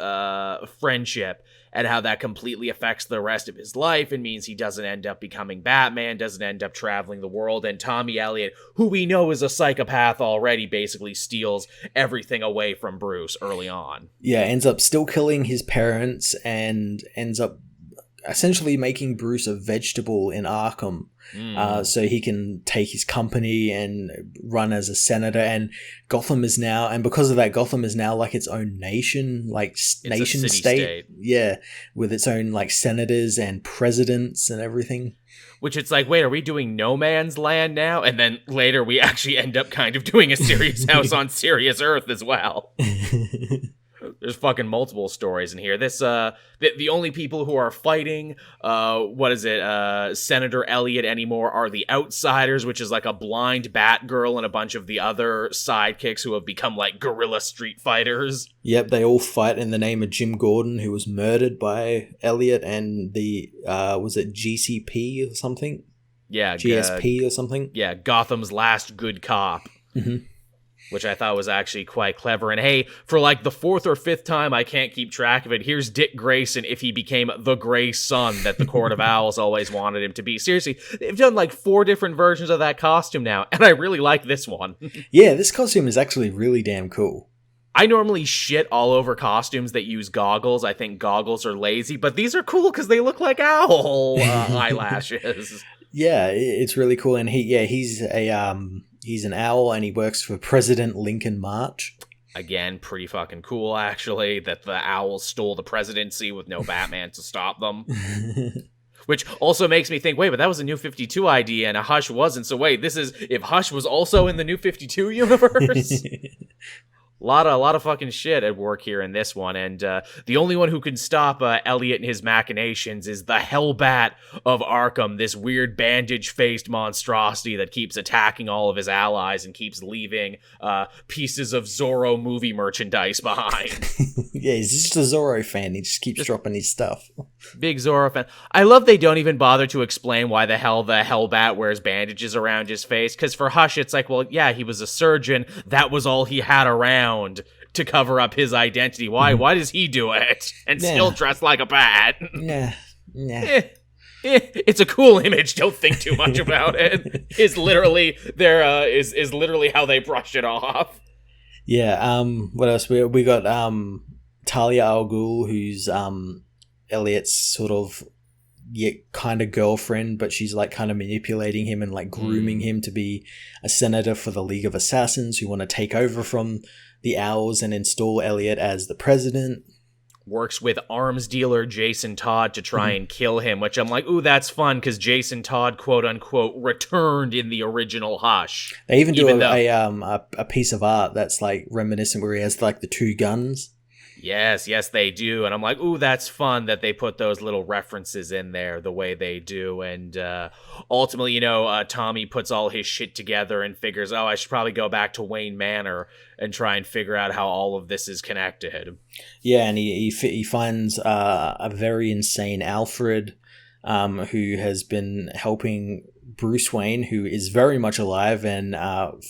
friendship, and how that completely affects the rest of his life and means he doesn't end up becoming Batman, doesn't end up traveling the world, and Tommy Elliott, who we know is a psychopath already, basically steals everything away from Bruce early on. Yeah, ends up still killing his parents and ends up essentially making Bruce a vegetable in Arkham. So he can take his company and run as a senator, and Gotham is now, and because of that, Gotham is now like its own nation, like nation state. Yeah, with its own like senators and presidents and everything. Which it's like, wait, are we doing No Man's Land now? And then later we actually end up kind of doing a serious house on Serious Earth as well. There's fucking multiple stories in here. This, the only people who are fighting, Senator Elliott anymore are the Outsiders, which is like a blind Batgirl and a bunch of the other sidekicks who have become like guerrilla street fighters. Yep, they all fight in the name of Jim Gordon, who was murdered by Elliott and the, was it GCP or something? Yeah. GSP or something? Yeah, Gotham's last good cop. Mm-hmm. Which I thought was actually quite clever. And hey, for like the 4th or 5th time, I can't keep track of it, here's Dick Grayson if he became the Gray Sun that the Court of Owls always wanted him to be. Seriously, they've done like 4 different versions of that costume now, and I really like this one. Yeah, this costume is actually really damn cool. I normally shit all over costumes that use goggles. I think goggles are lazy, but these are cool because they look like owl eyelashes. Yeah, it's really cool. And he's an owl, and he works for President Lincoln March. Again, pretty fucking cool, actually, that the owls stole the presidency with no Batman to stop them. Which also makes me think, wait, but that was a New 52 idea, and a Hush wasn't. So wait, this is if Hush was also in the New 52 universe? A lot of fucking shit at work here in this one, and the only one who can stop Elliot and his machinations is the Hellbat of Arkham, this weird bandage-faced monstrosity that keeps attacking all of his allies and keeps leaving pieces of Zorro movie merchandise behind. Yeah, he's just a Zorro fan. He just keeps dropping his stuff. Big Zorro fan. I love they don't even bother to explain why the hell the Hellbat wears bandages around his face, because for Hush, it's like, well, yeah, he was a surgeon. That was all he had around to cover up his identity. Why does he do it and still dress like a bat? Yeah. It's a cool image. Don't think too much about it. Is literally is literally how they brush it off. Yeah. What else? We got Talia al Ghul, who's Elliot's sort of kind of girlfriend, but she's like kind of manipulating him and like grooming him to be a senator for the League of Assassins who want to take over from the Owls and install Elliot as the president. Works with arms dealer Jason Todd to try and kill him, which I'm like, ooh, that's fun, because Jason Todd, quote unquote, returned in the original Hush. They even do a piece of art that's like reminiscent where he has like the two guns. Yes, they do. And I'm like, ooh, that's fun that they put those little references in there the way they do. And ultimately, Tommy puts all his shit together and figures, I should probably go back to Wayne Manor and try and figure out how all of this is connected. Yeah, and he finds a very insane Alfred who has been helping Bruce Wayne, who is very much alive and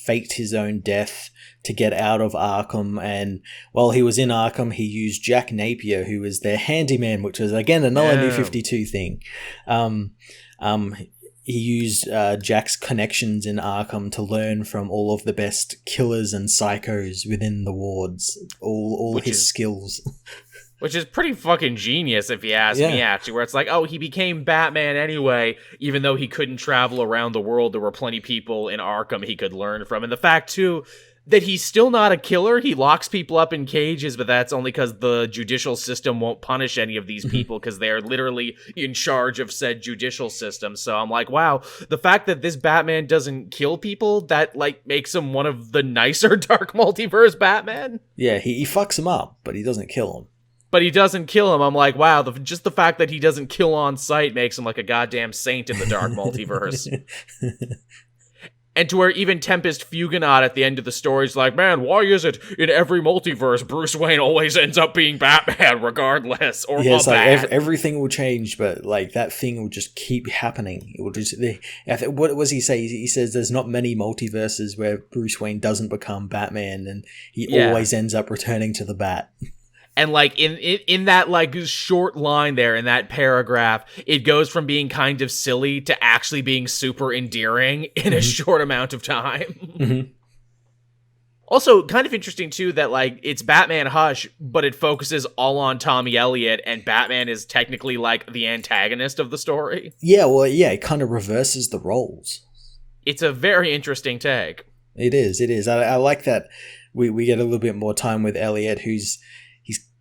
faked his own death to get out of Arkham. And while he was in Arkham, he used Jack Napier, who is their handyman, which was, again, another New 52 thing. He used Jack's connections in Arkham to learn from all of the best killers and psychos within the wards, all his skills. Which is pretty fucking genius, if you ask me, actually, where it's like, he became Batman anyway, even though he couldn't travel around the world. There were plenty of people in Arkham he could learn from. And the fact, too, that he's still not a killer. He locks people up in cages, but that's only because the judicial system won't punish any of these people because they're literally in charge of said judicial system. So I'm like, wow, the fact that this Batman doesn't kill people, that like makes him one of the nicer Dark Multiverse Batman. Yeah, he fucks him up, but he doesn't kill him. But he doesn't kill him. I'm like, wow, just the fact that he doesn't kill on sight makes him like a goddamn saint in the Dark Multiverse. And to where even Tempest Fugonaut at the end of the story is like, man, why is it in every multiverse Bruce Wayne always ends up being Batman regardless? Or it's like everything will change, but like that thing will just keep happening. It will just. What was he say? He says there's not many multiverses where Bruce Wayne doesn't become Batman, and he always ends up returning to the Bat. And like in that like short line there in that paragraph, it goes from being kind of silly to actually being super endearing in a short amount of time. Also, kind of interesting too that like it's Batman Hush, but it focuses all on Tommy Elliott, and Batman is technically like the antagonist of the story. Yeah, well, it kind of reverses the roles. It's a very interesting take. It is. I like that we get a little bit more time with Elliott, he's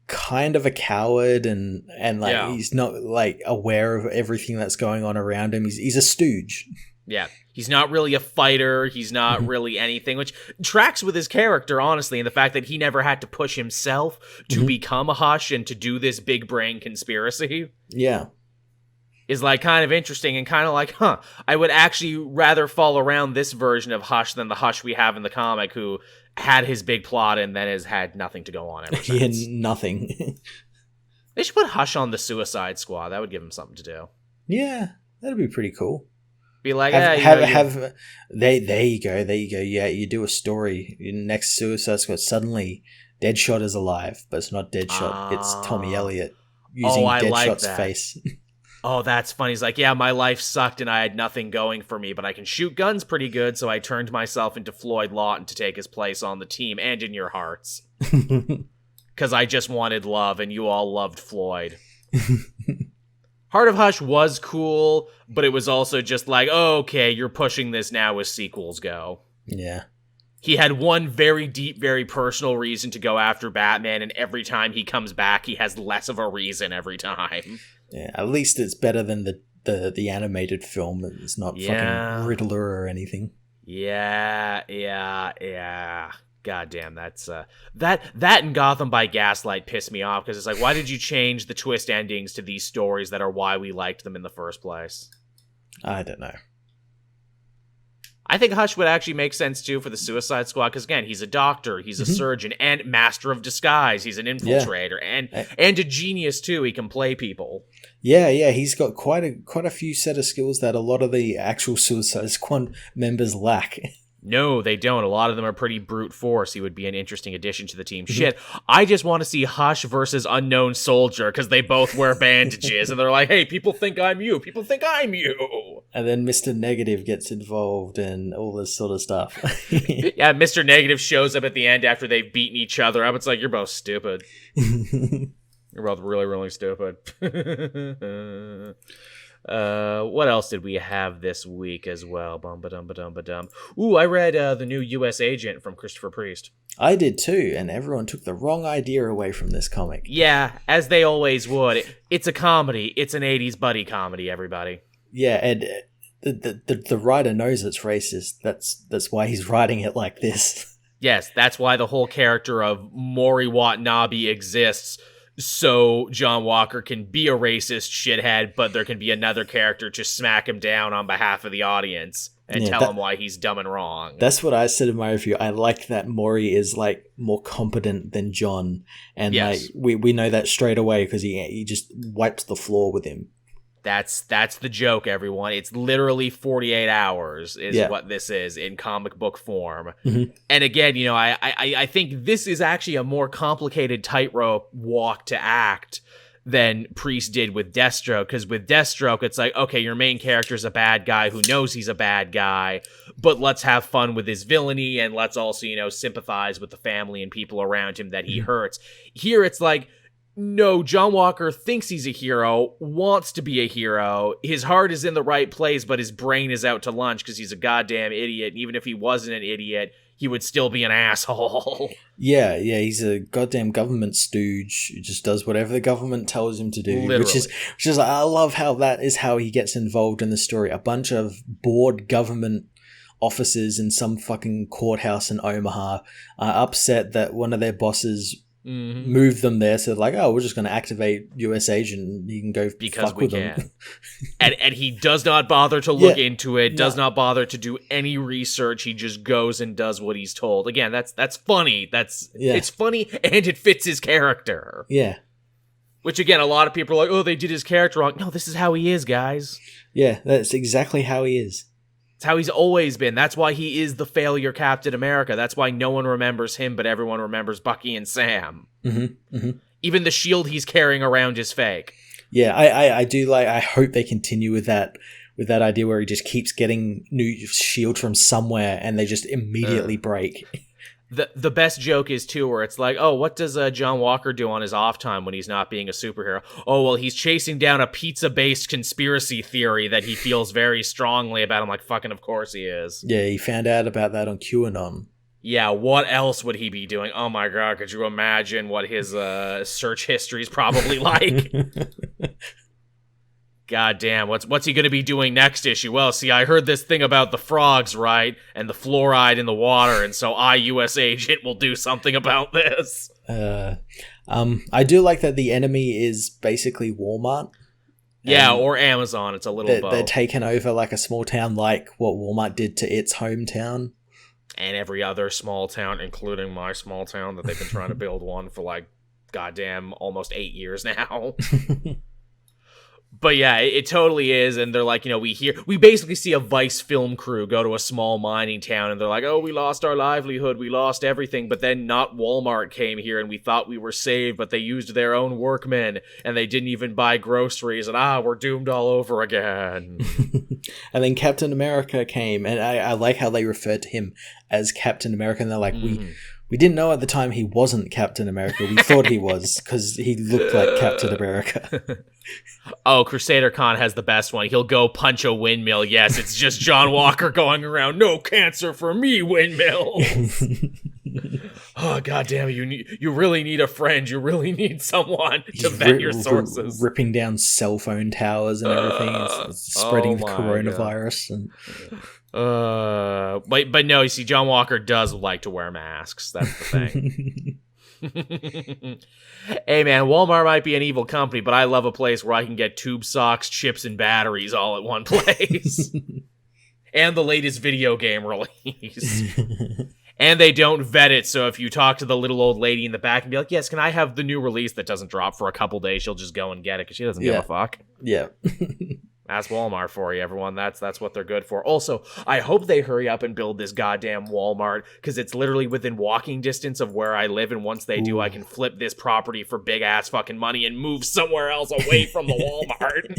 kind of a coward and like he's not like aware of everything that's going on around him. He's a stooge. Yeah. He's not really a fighter. He's not really anything, which tracks with his character, honestly, and the fact that he never had to push himself to become a Hush and to do this big brain conspiracy. Yeah. Is like kind of interesting and kind of like, I would actually rather fall around this version of Hush than the Hush we have in the comic, who had his big plot and then has had nothing to go on ever since. Yeah, nothing. They should put Hush on the Suicide Squad. That would give him something to do. Yeah, that'd be pretty cool. Be like, there you go. Yeah, you do a story next Suicide Squad. Suddenly, Deadshot is alive, but it's not Deadshot. It's Tommy Elliott using Deadshot's face. Oh, that's funny. He's like, yeah, my life sucked and I had nothing going for me, but I can shoot guns pretty good, so I turned myself into Floyd Lawton to take his place on the team and in your hearts. Because I just wanted love and you all loved Floyd. Heart of Hush was cool, but it was also just like, oh, okay, you're pushing this now as sequels go. Yeah. He had one very deep, very personal reason to go after Batman, and every time he comes back, he has less of a reason every time. Yeah, at least it's better than the animated film. It's not fucking Riddler or anything. Yeah. God damn, that's that and Gotham by Gaslight pissed me off because it's like, why did you change the twist endings to these stories that are why we liked them in the first place? I don't know. I think Hush would actually make sense too for the Suicide Squad because again, he's a doctor, he's a surgeon, and master of disguise. He's an infiltrator and a genius too. He can play people. Yeah, he's got quite a few set of skills that a lot of the actual Suicide Squad members lack. No, they don't. A lot of them are pretty brute force. He would be an interesting addition to the team. Shit, I just want to see Hush versus Unknown Soldier because they both wear bandages and they're like, hey, people think I'm you. People think I'm you. And then Mr. Negative gets involved and all this sort of stuff. Yeah, Mr. Negative shows up at the end after they've beaten each other up. It's like, you're both stupid. You're both really, really stupid. What else did we have this week as well? Bum-ba-dum-ba-dum-ba-dum. Ooh, I read the new U.S. Agent from Christopher Priest. I did too, and everyone took the wrong idea away from this comic. Yeah, as they always would. It's a comedy. It's an 80s buddy comedy, everybody. Yeah, and the writer knows it's racist. That's why he's writing it like this. Yes, that's why the whole character of Maury Watanabe exists. So John Walker can be a racist shithead, but there can be another character to smack him down on behalf of the audience and tell him why he's dumb and wrong. That's what I said in my review. I like that Maury is like more competent than John, and like we know that straight away because he just wipes the floor with him. That's the joke, everyone. It's literally 48 hours is what this is in comic book form. Mm-hmm. And again, you know, I think this is actually a more complicated tightrope walk to act than Priest did with Deathstroke. Because with Deathstroke, it's like, okay, your main character's a bad guy who knows he's a bad guy, but let's have fun with his villainy and let's also, you know, sympathize with the family and people around him that he hurts. Here, it's like, no, John Walker thinks he's a hero, wants to be a hero. His heart is in the right place, but his brain is out to lunch because he's a goddamn idiot. And even if he wasn't an idiot, he would still be an asshole. Yeah, he's a goddamn government stooge who just does whatever the government tells him to do. Literally. Which is I love how that is how he gets involved in the story. A bunch of bored government officers in some fucking courthouse in Omaha are upset that one of their bosses move them there, so like, oh, we're just going to activate US Agent. You can go because fuck we with can. them. and he does not bother to look into it. Does not bother to do any research. He just goes and does what he's told. Again, that's funny. It's funny and it fits his character. Yeah. Which again, a lot of people are like, oh, they did his character wrong. No, this is how he is, guys. Yeah, that's exactly how he is. It's how he's always been. That's why he is the failure Captain America. That's why no one remembers him, but everyone remembers Bucky and Sam. Mm-hmm. Mm-hmm. Even the shield he's carrying around is fake. Yeah, I do like. I hope they continue with that idea where he just keeps getting new shield from somewhere, and they just immediately break. The best joke is, too, where it's like, oh, what does John Walker do on his off time when he's not being a superhero? Oh, well, he's chasing down a pizza-based conspiracy theory that he feels very strongly about. I'm like, fucking of course he is. Yeah, he found out about that on QAnon. Yeah, what else would he be doing? Oh my god, could you imagine what his search history is probably like? God damn, what's he going to be doing next issue? Well, see, I heard this thing about the frogs, right? And the fluoride in the water, and so US Agent will do something about this. I do like that the enemy is basically Walmart. Yeah, or Amazon. It's a little both. They're taking over like a small town like what Walmart did to its hometown. And every other small town, including my small town, that they've been trying to build one for like goddamn almost 8 years now. But yeah, it totally is, and they're like, you know, we basically see a Vice film crew go to a small mining town, and they're like, oh, we lost our livelihood, we lost everything, but then not Walmart came here, and we thought we were saved, but they used their own workmen, and they didn't even buy groceries, and we're doomed all over again. And then Captain America came, and I like how they referred to him as Captain America, and they're like, we didn't know at the time he wasn't Captain America. We thought he was because he looked like Captain America. Oh, Crusader Khan has the best one. He'll go punch a windmill. Yes, it's just John Walker going around, no cancer for me, windmill. oh god damn it, you really need a friend. You really need someone to vet your sources. Ripping down cell phone towers and everything. It's spreading the coronavirus and. But no, you see, John Walker does like to wear masks. That's the thing. Hey man, Walmart might be an evil company, but I love a place where I can get tube socks, chips, and batteries all at one place. And the latest video game release. And they don't vet it, so if you talk to the little old lady in the back and be like, yes, can I have the new release that doesn't drop for a couple days, she'll just go and get it because she doesn't give a fuck. Yeah. That's Walmart for you, everyone. That's what they're good for. Also, I hope they hurry up and build this goddamn Walmart, because it's literally within walking distance of where I live, and once they do, I can flip this property for big-ass fucking money and move somewhere else away from the Walmart.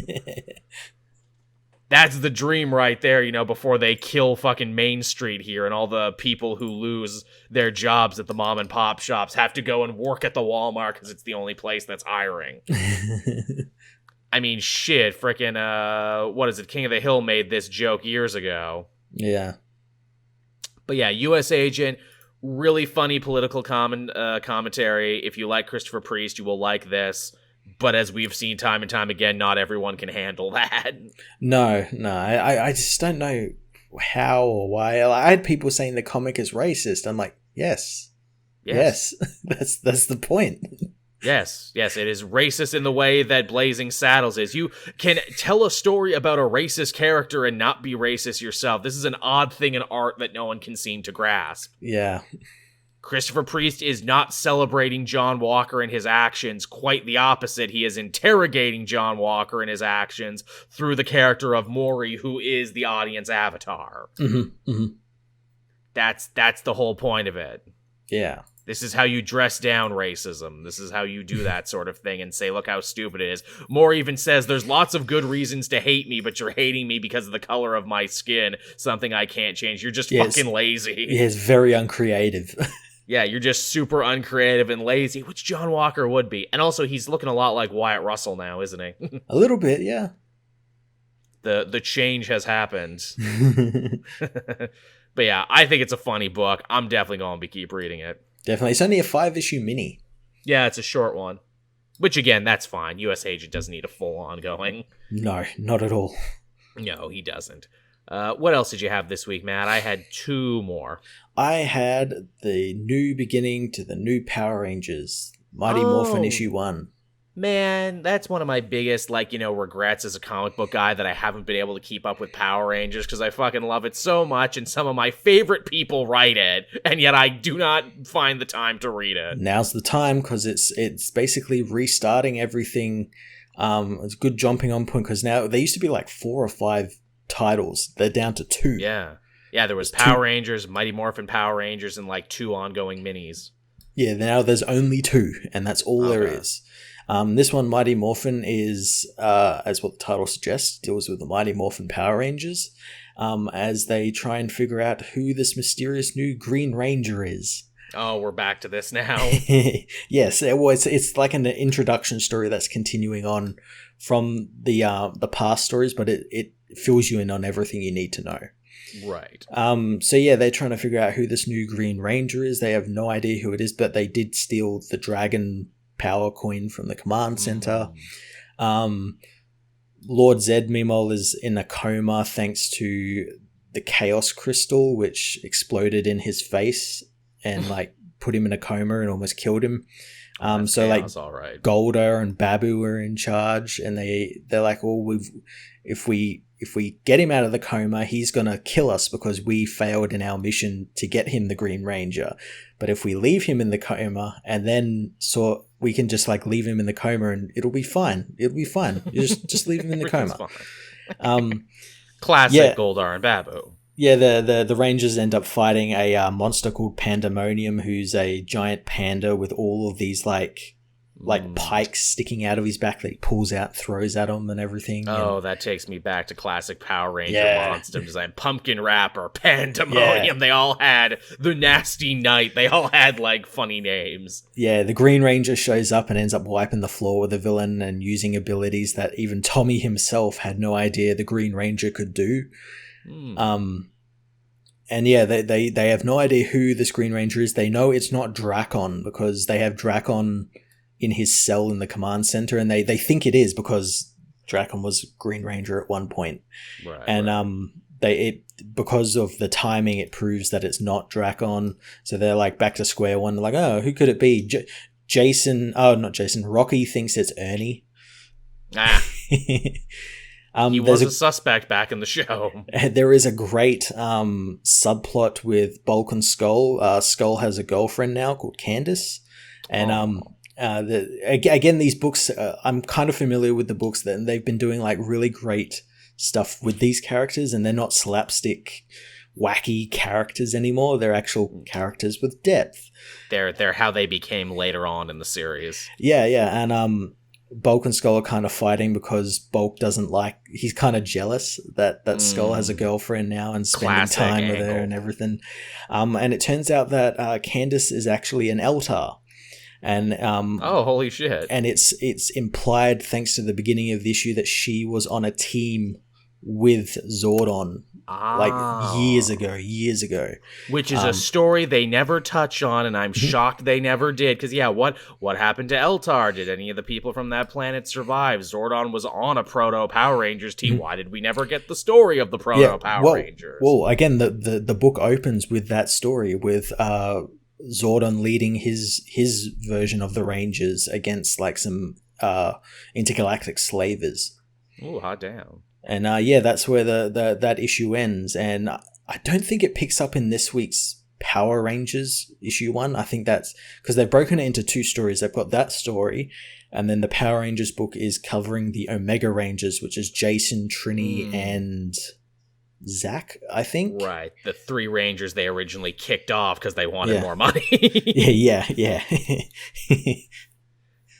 That's the dream right there, before they kill fucking Main Street here and all the people who lose their jobs at the mom and pop shops have to go and work at the Walmart because it's the only place that's hiring. I mean, shit, frickin', what is it? King of the Hill made this joke years ago. Yeah. But yeah, U.S. Agent, really funny political commentary. If you like Christopher Priest, you will like this. But as we've seen time and time again, not everyone can handle that. No, I just don't know how or why. I had people saying the comic is racist. I'm like, yes. That's the point. Yes, it is racist in the way that Blazing Saddles is. You can tell a story about a racist character and not be racist yourself. This is an odd thing in art that no one can seem to grasp. Yeah. Christopher Priest is not celebrating John Walker and his actions. Quite the opposite. He is interrogating John Walker and his actions through the character of Maury, who is the audience avatar. Mm-hmm. Mm-hmm. That's the whole point of it. Yeah. This is how you dress down racism. This is how you do that sort of thing and say, look how stupid it is. Moore even says, there's lots of good reasons to hate me, but you're hating me because of the color of my skin. Something I can't change. You're just fucking lazy. Yeah, it's very uncreative. Yeah, you're just super uncreative and lazy, which John Walker would be. And also, he's looking a lot like Wyatt Russell now, isn't he? A little bit, yeah. The change has happened. But yeah, I think it's a funny book. I'm definitely going to keep reading it. Definitely. It's only a 5-issue mini. Yeah, it's a short one. Which, again, that's fine. U.S. Agent doesn't need a full ongoing. No, not at all. No, he doesn't. What else did you have this week, Matt? I had 2 more. I had the new beginning to the new Power Rangers. Mighty Morphin issue 1. Man, that's one of my biggest, regrets as a comic book guy that I haven't been able to keep up with Power Rangers because I fucking love it so much and some of my favorite people write it, and yet I do not find the time to read it. Now's the time because it's basically restarting everything. It's a good jumping on point because now there used to be 4 or 5 titles. They're down to 2. Yeah, there was Power Rangers, Mighty Morphin Power Rangers, and 2 ongoing minis. Yeah, now there's only 2, and that's all there is. This one, Mighty Morphin, is, as what the title suggests, deals with the Mighty Morphin Power Rangers, as they try and figure out who this mysterious new Green Ranger is. Oh, we're back to this now. Yes, it's like an introduction story that's continuing on from the past stories, but it fills you in on everything you need to know. Right. So yeah, they're trying to figure out who this new Green Ranger is. They have no idea who it is, but they did steal the Dragon Power Coin from the command center. Lord Zed, meanwhile, is in a coma thanks to the Chaos Crystal, which exploded in his face and put him in a coma and almost killed him. So Chaos, all right. Golda and Babu are in charge, and they're like, "Oh, if we get him out of the coma, he's gonna kill us because we failed in our mission to get him the Green Ranger. But if we leave him in the coma and then we can just leave him in the coma and it'll be fine. It'll be fine. You just leave him in the coma." Classic Goldar and Babu. Yeah, the Rangers end up fighting a monster called Pandemonium, who's a giant panda with all of these pikes sticking out of his back that he pulls out, throws at them and everything. Oh, that takes me back to classic Power Ranger monster design. Pumpkin Rapper, Pandemonium, they all had the Nasty Knight. They all had, funny names. Yeah, the Green Ranger shows up and ends up wiping the floor with the villain and using abilities that even Tommy himself had no idea the Green Ranger could do. And yeah, they have no idea who this Green Ranger is. They know it's not Drakon because they have Drakon in his cell in the command center, and they think it is because Drakon was Green Ranger at one point. Right. And because of the timing, it proves that it's not Drakon. So they're like back to square one. They're like, oh, who could it be? Not Jason. Rocky thinks it's Ernie. He was a suspect back in the show. There is a great subplot with Bulk and Skull. Skull has a girlfriend now called Candace. And again, these books, I'm kind of familiar with the books, and they've been doing like really great stuff with these characters, and they're not slapstick wacky characters anymore. They're actual characters with depth. They're how they became later on in the series. Yeah, and Bulk and Skull are kind of fighting because Bulk doesn't like, he's kind of jealous that Skull has a girlfriend now and spending Classic time with her angle. and everything. And it turns out that Candace is actually an Eltar. And holy shit. And it's implied, thanks to the beginning of the issue, that she was on a team with Zordon like years ago. Which is a story they never touch on, and I'm shocked they never did. Because, what happened to Eltar? Did any of the people from that planet survive? Zordon was on a Proto Power Rangers team. Why did we never get the story of the Proto Power Rangers? Well, again, the book opens with that story, with Zordon leading his version of the Rangers against like some intergalactic slavers. Ooh, hot damn. And that's where that issue ends. And I don't think it picks up in this week's Power Rangers issue 1. I think that's because they've broken it into 2 stories. They've got that story, and then the Power Rangers book is covering the Omega Rangers, which is Jason, Trini, and Zach, I think. Right. The 3 Rangers they originally kicked off because they wanted more money. Yeah.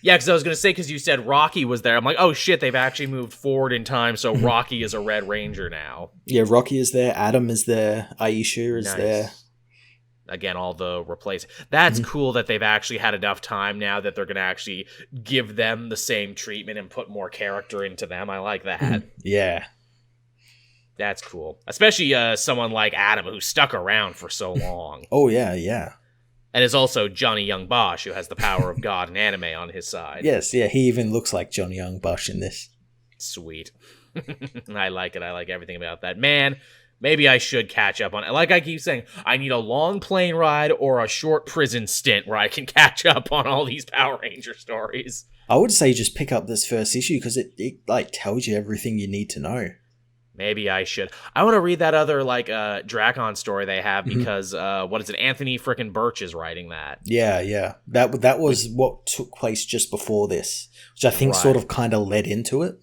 Yeah, because I was going to say, because you said Rocky was there. I'm like, oh shit, they've actually moved forward in time, so Rocky is a Red Ranger now. Yeah, Rocky is there. Adam is there. Aisha is there. Again, all the replace. That's cool that they've actually had enough time now that they're going to actually give them the same treatment and put more character into them. I like that. Yeah. That's cool. Especially someone like Adam, who stuck around for so long. Oh, yeah. And is also Johnny Young Bosch, who has the power of God and anime on his side. Yes, yeah, he even looks like Johnny Young Bosch in this. Sweet. I like it. I like everything about that. Man, maybe I should catch up on it. Like I keep saying, I need a long plane ride or a short prison stint where I can catch up on all these Power Ranger stories. I would say just pick up this first issue because it like tells you everything you need to know. Maybe I should. I want to read that other Drakon story they have because what is it? Anthony frickin' Birch is writing that. Yeah. That was what took place just before this, which I think sort of kind of led into it.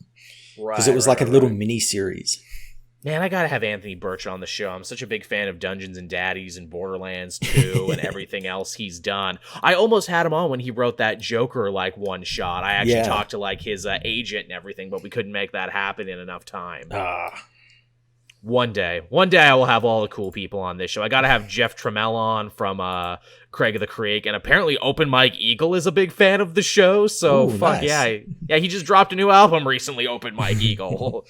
Right. Because it was like a little mini series. Man, I gotta have Anthony Birch on the show. I'm such a big fan of Dungeons and Daddies and Borderlands 2 and everything else he's done. I almost had him on when he wrote that Joker one shot. I actually talked to his agent and everything, but we couldn't make that happen in enough time. One day I will have all the cool people on this show. I gotta have Jeff Trammell on from Craig of the Creek, and apparently Open Mike Eagle is a big fan of the show. So fuck nice. Yeah. He just dropped a new album recently. Open Mike Eagle.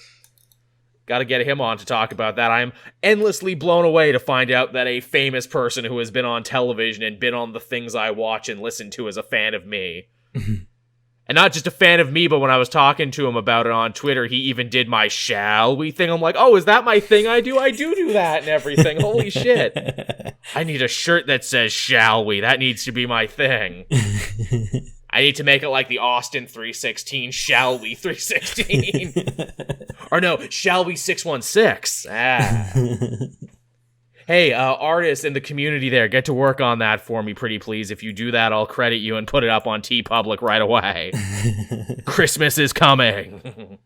Got to get him on to talk about that. I'm endlessly blown away to find out that a famous person who has been on television and been on the things I watch and listen to is a fan of me. And not just a fan of me, but when I was talking to him about it on Twitter, he even did my shall we thing. I'm like, oh, is that my thing I do? I do that and everything. Holy shit. I need a shirt that says shall we. That needs to be my thing. I need to make it like the Austin 316, shall we 316? Or no, shall we 616? Hey, artists in the community there, get to work on that for me, pretty please. If you do that, I'll credit you and put it up on TeePublic right away. Christmas is coming.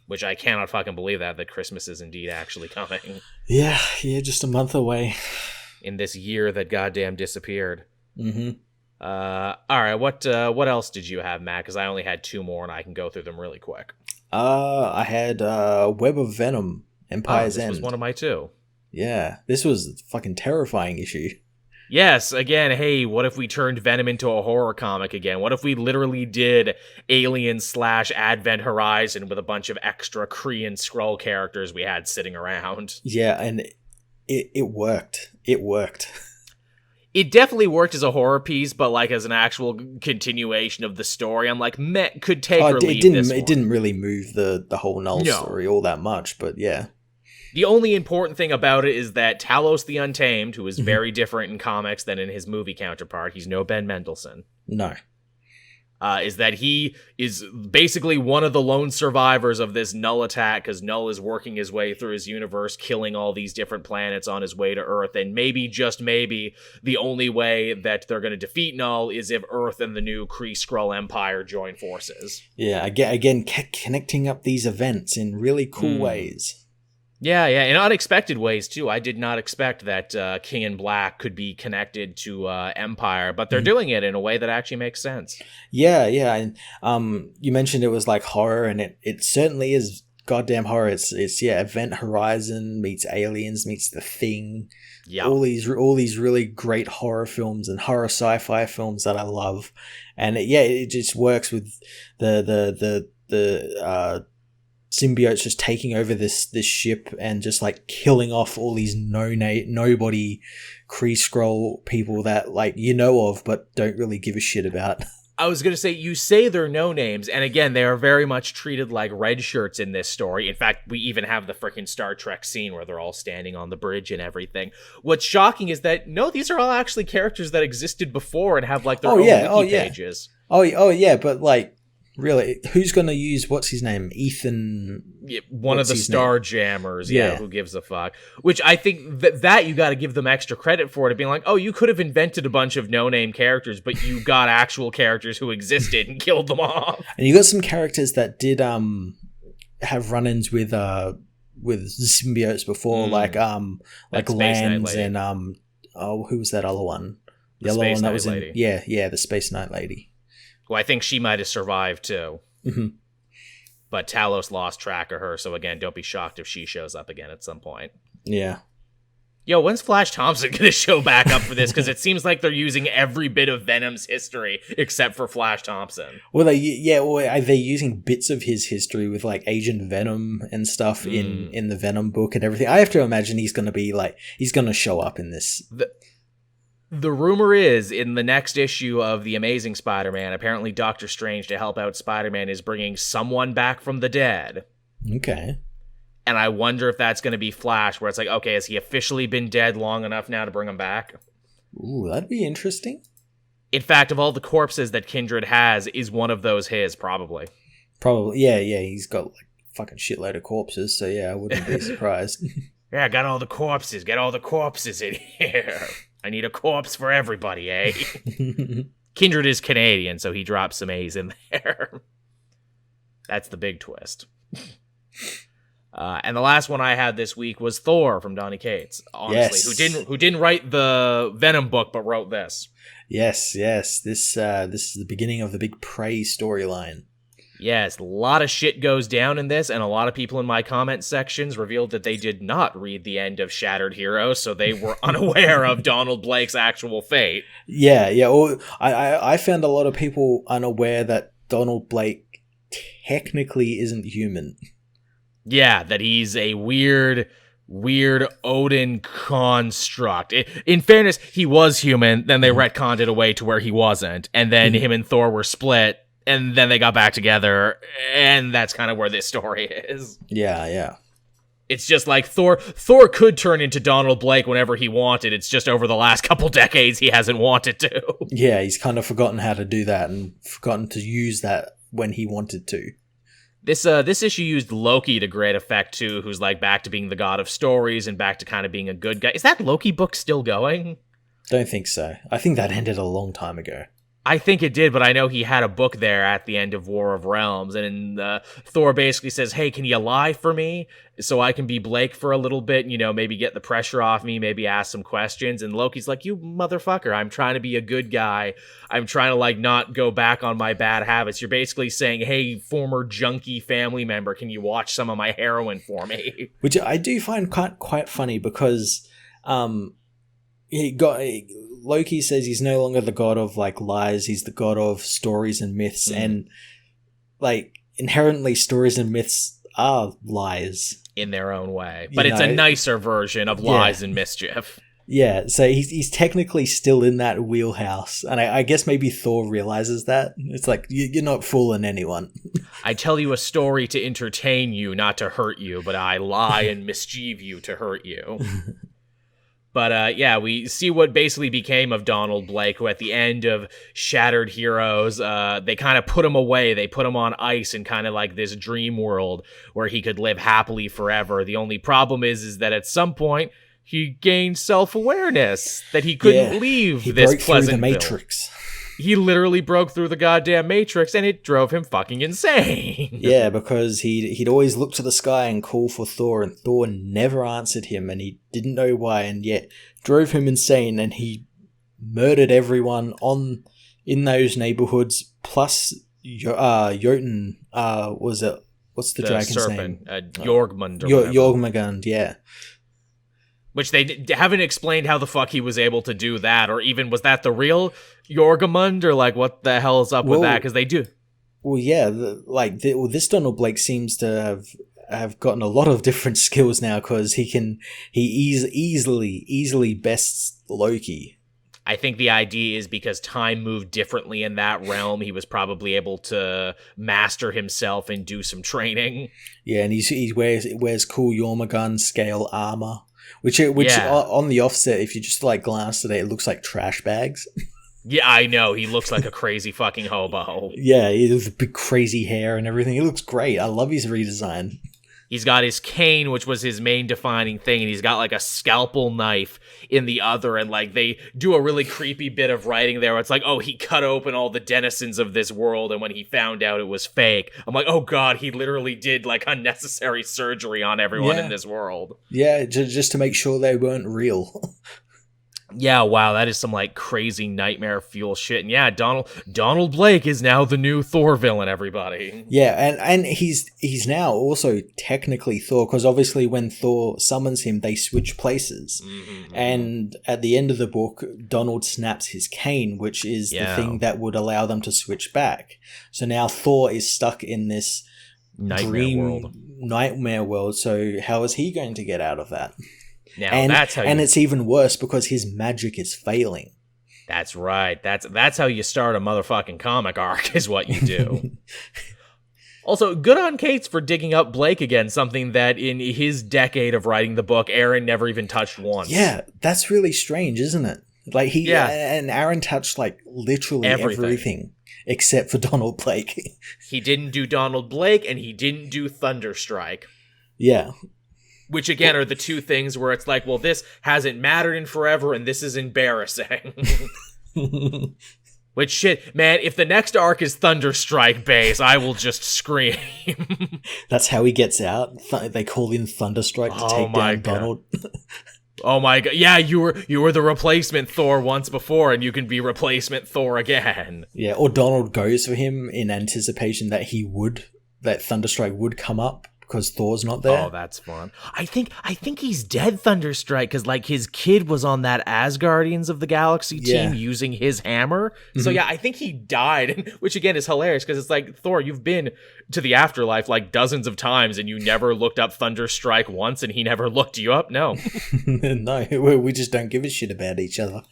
Which I cannot fucking believe that Christmas is indeed actually coming. Yeah, just a month away. In this year that goddamn disappeared. All right, what else did you have, Matt? Because I only had 2 more, and I can go through them really quick. I had Web of Venom, Empire's End. This was one of my 2. Yeah, this was a fucking terrifying issue. Yes, again, hey, what if we turned Venom into a horror comic again? What if we literally did Alien/Advent Horizon with a bunch of extra Kree and Skrull characters we had sitting around? Yeah, and it worked. It worked. It definitely worked as a horror piece, but like as an actual continuation of the story, I'm like, meh, could take or leave this one. It didn't really move the whole Null story all that much, but yeah. The only important thing about it is that Talos the Untamed, who is very different in comics than in his movie counterpart, he's no Ben Mendelsohn. No. Is that he is basically one of the lone survivors of this Null attack, because Null is working his way through his universe, killing all these different planets on his way to Earth, and maybe, just maybe, the only way that they're going to defeat Null is if Earth and the new Kree-Skrull Empire join forces. Yeah, again, connecting up these events in really cool ways. Yeah, in unexpected ways, too. I did not expect that King in Black could be connected to Empire, but they're doing it in a way that actually makes sense. Yeah, and you mentioned it was like horror, and it certainly is goddamn horror. It's Event Horizon meets Aliens meets The Thing. Yeah. All these really great horror films and horror sci-fi films that I love. And it just works with the symbiotes just taking over this ship and just like killing off all these nobody Kree-Skrull people that like you know of but don't really give a shit about. I was going to say, you say they're no names, and again, they are very much treated like red shirts in this story. In fact, we even have the freaking Star Trek scene where they're all standing on the bridge and everything. What's shocking is that, no, these are all actually characters that existed before and have like their own wiki pages. Oh yeah, but like, really, who's going to use, what's his name? Ethan... Yeah, one of the Star Jammers, who gives a fuck. Which I think that you got to give them extra credit for, to being like, oh, you could have invented a bunch of no-name characters, but you got actual characters who existed and killed them off. And you got some characters that did have run-ins with symbiotes before, like Lands and who was that other one? The other one that was in... Yeah, the Space Knight Lady. Well, I think she might have survived, too. Mm-hmm. But Talos lost track of her, so again, don't be shocked if she shows up again at some point. Yeah. Yo, when's Flash Thompson going to show back up for this? Because it seems like they're using every bit of Venom's history except for Flash Thompson. Well, are they using bits of his history with, like, Agent Venom and stuff in the Venom book and everything? I have to imagine he's going to show up in this. The rumor is, in the next issue of The Amazing Spider-Man, apparently Doctor Strange, to help out Spider-Man, is bringing someone back from the dead. Okay. And I wonder if that's going to be Flash, where it's like, okay, has he officially been dead long enough now to bring him back? Ooh, that'd be interesting. In fact, of all the corpses that Kindred has, is one of those his, probably. Probably, yeah, he's got like fucking shitload of corpses, so yeah, I wouldn't be surprised. Yeah, got all the corpses. Get all the corpses in here. I need a corpse for everybody, eh? Kindred is Canadian, so he drops some A's in there. That's the big twist. And the last one I had this week was Thor from Donny Cates, honestly, who didn't write the Venom book, but wrote this. Yes. This is the beginning of the big Prey storyline. Yes, a lot of shit goes down in this, and a lot of people in my comment sections revealed that they did not read the end of Shattered Heroes, so they were unaware of Donald Blake's actual fate. Yeah. Well, I found a lot of people unaware that Donald Blake technically isn't human. Yeah, that he's a weird Odin construct. In fairness, he was human, then they retconned it away to where he wasn't, and then him and Thor were split, and then they got back together, and that's kind of where this story is. Yeah. It's just like Thor could turn into Donald Blake whenever he wanted. It's just over the last couple decades he hasn't wanted to. Yeah, he's kind of forgotten how to do that and forgotten to use that when he wanted to. This issue used Loki to great effect, too, who's like back to being the god of stories and back to kind of being a good guy. Is that Loki book still going? Don't think so. I think that ended a long time ago. I think it did, but I know he had a book there at the end of War of Realms, and Thor basically says, hey, can you lie for me so I can be Blake for a little bit, maybe get the pressure off me, maybe ask some questions, and Loki's like, you motherfucker, I'm trying to be a good guy, I'm trying to, like, not go back on my bad habits. You're basically saying, hey, former junkie family member, can you watch some of my heroin for me? Which I do find quite funny, because Loki says he's no longer the god of, like, lies, he's the god of stories and myths, and, like, inherently stories and myths are lies. in their own way. But it's a nicer version of lies and mischief. Yeah, so he's technically still in that wheelhouse, and I guess maybe Thor realizes that. It's like, you're not fooling anyone. I tell you a story to entertain you, not to hurt you, but I lie and mischieve you to hurt you. But we see what basically became of Donald Blake, who at the end of Shattered Heroes, they kind of put him away. They put him on ice in kind of like this dream world where he could live happily forever. The only problem is that at some point, he gained self-awareness that he couldn't leave this Pleasantville. He broke through the Matrix. He literally broke through the goddamn Matrix, and it drove him fucking insane. Yeah, because he'd always look to the sky and call for Thor, and Thor never answered him, and he didn't know why, and yet drove him insane, and he murdered everyone in those neighborhoods, plus Jotun, was it? What's the dragon's serpent, name? Jormungand. Jormungand, yeah. Which they haven't explained how the fuck he was able to do that, or even was that the real Jormungand, or like what the hell is up with that? Because they do. Well, yeah, this Donald Blake seems to have gotten a lot of different skills now, because he easily bests Loki. I think the idea is because time moved differently in that realm, he was probably able to master himself and do some training. Yeah, and he wears cool Jormungand scale armor. Which on the offset, if you just like glance at it, it looks like trash bags. Yeah, I know. He looks like a crazy fucking hobo. Yeah, he has big crazy hair and everything. He looks great. I love his redesign. He's got his cane, which was his main defining thing, and he's got like a scalpel knife in the other, and like they do a really creepy bit of writing there where it's like, oh, he cut open all the denizens of this world, and when he found out it was fake, I'm like, oh god, he literally did like unnecessary surgery on everyone in this world. Yeah, just to make sure they weren't real. Yeah, wow, that is some like crazy nightmare fuel shit. And yeah, Donald Blake is now the new Thor villain, everybody. Yeah, and he's now also technically Thor, because obviously when Thor summons him, they switch places. Mm-hmm. And at the end of the book, Donald snaps his cane, which is the thing that would allow them to switch back. So now Thor is stuck in this nightmare world. So how is he going to get out of that? Now, and it's even worse because his magic is failing. That's right. That's how you start a motherfucking comic arc, is what you do. Also, good on Cates for digging up Blake again, something that in his decade of writing the book, Aaron never even touched once. Yeah, that's really strange, isn't it? Like and Aaron touched like literally everything except for Donald Blake. He didn't do Donald Blake, and he didn't do Thunderstrike. Yeah. Which, again, are the two things where it's like, well, this hasn't mattered in forever, and this is embarrassing. Which, shit, man, if the next arc is Thunderstrike base, I will just scream. That's how he gets out? They call in Thunderstrike to take down Donald? Oh my god, yeah, you were the replacement Thor once before, and you can be replacement Thor again. Yeah, or Donald goes for him in anticipation that Thunderstrike would come up. Because Thor's not there. Oh, that's fun. I think he's dead, Thunderstrike, because like his kid was on that Asgardians of the Galaxy team using his hammer. Mm-hmm. So yeah, I think he died, which again is hilarious because it's like, Thor, you've been to the afterlife like dozens of times and you never looked up Thunderstrike once and he never looked you up? No. No, we just don't give a shit about each other.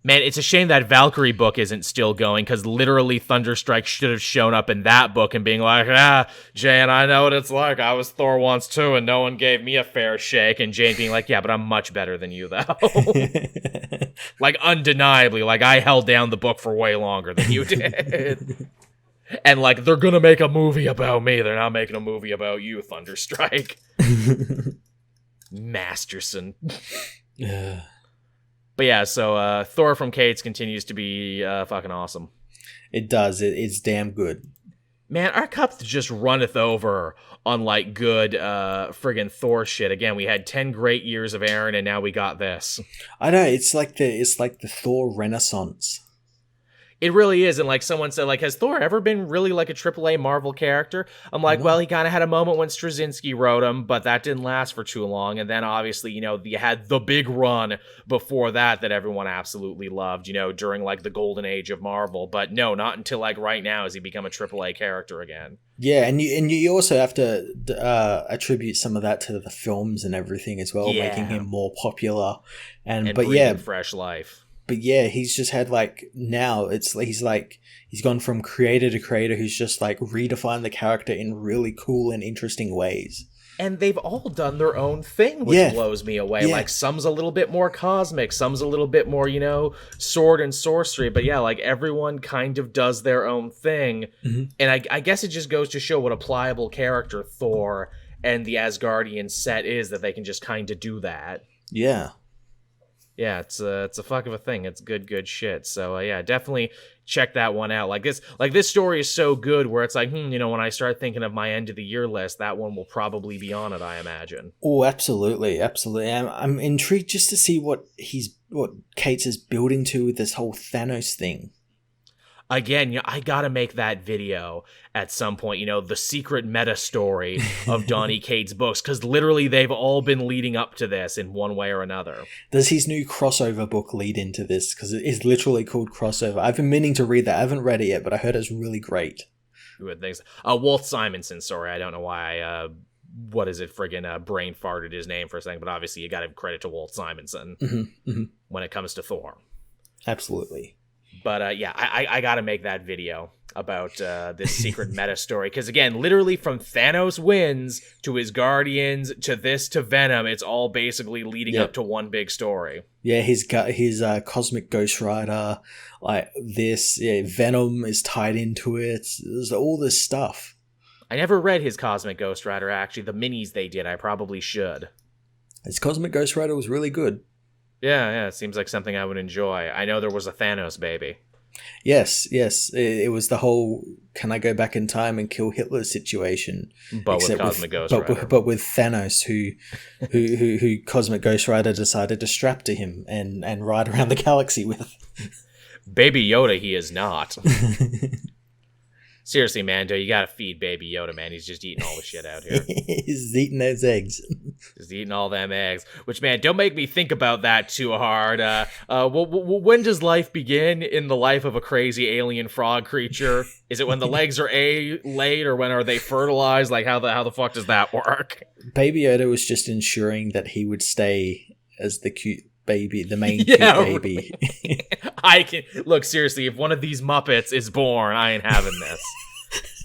Man, it's a shame that Valkyrie book isn't still going, because literally Thunderstrike should have shown up in that book and being like, Jane, I know what it's like. I was Thor once too, and no one gave me a fair shake. And Jane being like, yeah, but I'm much better than you, though. Like, undeniably, like, I held down the book for way longer than you did. And, like, they're gonna make a movie about me. They're not making a movie about you, Thunderstrike. Masterson. Yeah. But yeah, so Thor from Cates continues to be fucking awesome. It does. It's damn good. Man, our cup just runneth over on like good friggin' Thor shit. Again, we had 10 great years of Aaron, and now we got this. I know, it's like the Thor Renaissance. It really is. And like someone said, like, has Thor ever been really like a AAA Marvel character? I'm like, well, he kind of had a moment when Straczynski wrote him, but that didn't last for too long. And then obviously, you know, you had the big run before that everyone absolutely loved, you know, during like the golden age of Marvel. But no, not until like right now has he become a AAA character again. Yeah, and you also have to attribute some of that to the films and everything as well, making him more popular. And but yeah, fresh life. But yeah, he's just had like, now he's gone from creator to creator who's just like redefined the character in really cool and interesting ways. And they've all done their own thing, which blows me away. Yeah. Like, some's a little bit more cosmic, some's a little bit more, you know, sword and sorcery. But yeah, like, everyone kind of does their own thing. Mm-hmm. And I guess it just goes to show what a pliable character Thor and the Asgardian set is, that they can just kind of do that. Yeah. Yeah, it's a fuck of a thing. It's good shit. So yeah, definitely check that one out. Like this story is so good where it's like, you know, when I start thinking of my end of the year list, that one will probably be on it, I imagine. Oh, absolutely. I'm intrigued just to see what Cates is building to with this whole Thanos thing. Again, you know, I gotta make that video at some point, you know, the secret meta story of Donny Cates' books, because literally they've all been leading up to this in one way or another. Does his new crossover book lead into this? Because it is literally called Crossover. I've been meaning to read that. I haven't read it yet, but I heard it's really great. Good things. Walt Simonson, sorry, I don't know why brain farted his name for a second, but obviously you gotta give credit to Walt Simonson when it comes to Thor. Absolutely. But yeah, I gotta make that video about this secret meta story, because again, literally from Thanos wins to his Guardians to this to Venom, it's all basically leading up to one big story. Yeah, his Cosmic Ghost Rider, like this, Venom is tied into it. There's all this stuff. I never read his Cosmic Ghost Rider, actually. The minis they did, I probably should. His Cosmic Ghost Rider was really good. Yeah, it seems like something I would enjoy. I know there was a Thanos baby. Yes. It was the whole, can I go back in time and kill Hitler situation. But with Cosmic Ghost Rider. But with Thanos, who Cosmic Ghost Rider decided to strap to him and ride around the galaxy with. Baby Yoda, he is not. Seriously, Mando, you gotta feed Baby Yoda, man. He's just eating all the shit out here. He's eating those eggs. He's eating all them eggs. Which, man, don't make me think about that too hard. When does life begin in the life of a crazy alien frog creature? Is it when the legs are laid, or when are they fertilized? Like, how the fuck does that work? Baby Yoda was just ensuring that he would stay as the cute baby, the main cute baby. Right. I can look, seriously, if one of these Muppets is born, I ain't having this.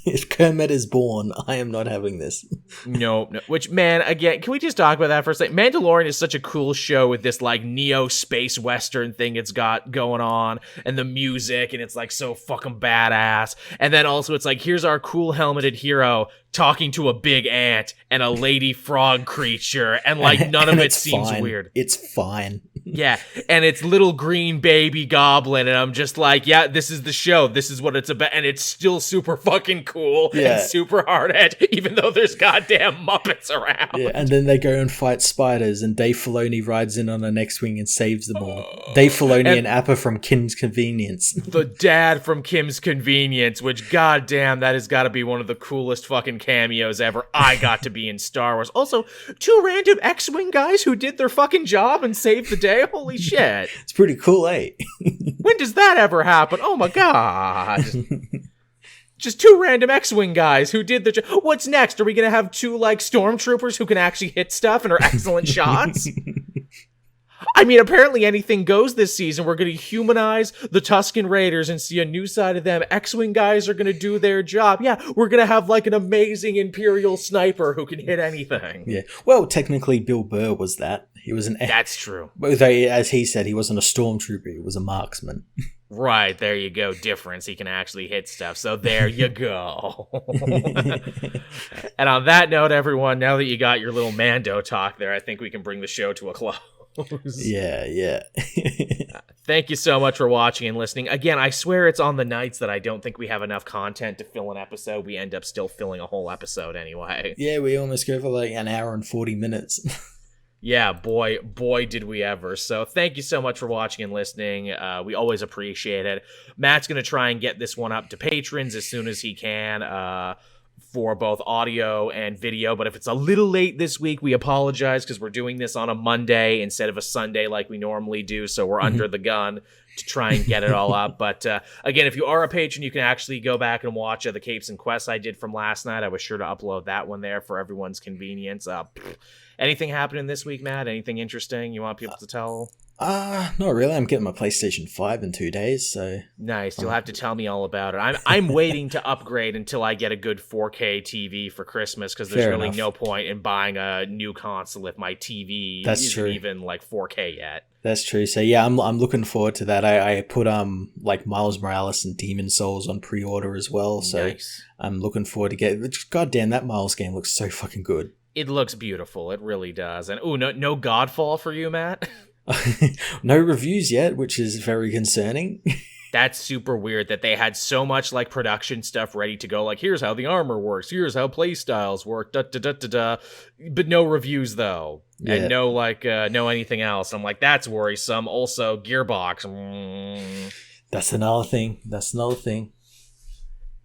If Kermit is born, I am not having this. No. Which, man, again, can we just talk about that for a second? Mandalorian is such a cool show with this, like, neo-space western thing it's got going on, and the music, and it's, like, so fucking badass. And then also it's like, here's our cool helmeted hero talking to a big ant and a lady frog creature, and, like, none of it seems weird. It's fine. Yeah, and it's little green baby goblin, and I'm just like, yeah, this is the show. This is what it's about, and it's still super fucking cool and super hard edge, even though there's goddamn Muppets around. Yeah, and then they go and fight spiders, and Dave Filoni rides in on an X-Wing and saves them all. Dave Filoni and Appa from Kim's Convenience. The dad from Kim's Convenience, which, goddamn, that has got to be one of the coolest fucking cameos ever. I got to be in Star Wars. Also, 2 random X-Wing guys who did their fucking job and saved the day. Holy shit. It's pretty cool, eh? When does that ever happen? Oh my god. Just 2 random X-Wing guys who did the job. What's next? Are we going to have 2, like, stormtroopers who can actually hit stuff and are excellent shots? I mean, apparently anything goes this season. We're going to humanize the Tusken Raiders and see a new side of them. X-Wing guys are going to do their job. Yeah, we're going to have, like, an amazing Imperial sniper who can hit anything. Yeah. Well, technically, Bill Burr was that. He was an... That's true. But as he said, he wasn't a stormtrooper. He was a marksman. Right, there you go. Difference. He can actually hit stuff. So there you go. And on that note, everyone, now that you got your little Mando talk there, I think we can bring the show to a close. Yeah. Thank you so much for watching and listening. Again, I swear it's on the nights that I don't think we have enough content to fill an episode. We end up still filling a whole episode anyway. Yeah, we almost go for like an hour and 40 minutes. Yeah, boy, did we ever. So thank you so much for watching and listening. We always appreciate it. Matt's going to try and get this one up to patrons as soon as he can for both audio and video. But if it's a little late this week, we apologize because we're doing this on a Monday instead of a Sunday like we normally do. So we're under the gun to try and get it all up. But again, if you are a patron, you can actually go back and watch the Capes and Quests I did from last night. I was sure to upload that one there for everyone's convenience. Anything happening this week, Matt? Anything interesting you want people to tell? Not really. I'm getting my PlayStation 5 in 2 days, so... Nice. You'll have to tell me all about it. I'm waiting to upgrade until I get a good 4K TV for Christmas, because there's really no point in buying a new console if my TV isn't even, like, 4K yet. That's true. So, yeah, I'm looking forward to that. I put, like, Miles Morales and Demon's Souls on pre-order as well, so nice. I'm looking forward to getting... God damn, that Miles game looks so fucking good. It looks beautiful. It really does. And, no Godfall for you, Matt? No reviews yet, which is very concerning. That's super weird that they had so much like production stuff ready to go. Like, here's how the armor works. Here's how play styles work. But no reviews though, and no anything else. I'm like, that's worrisome. Also, Gearbox. That's another thing.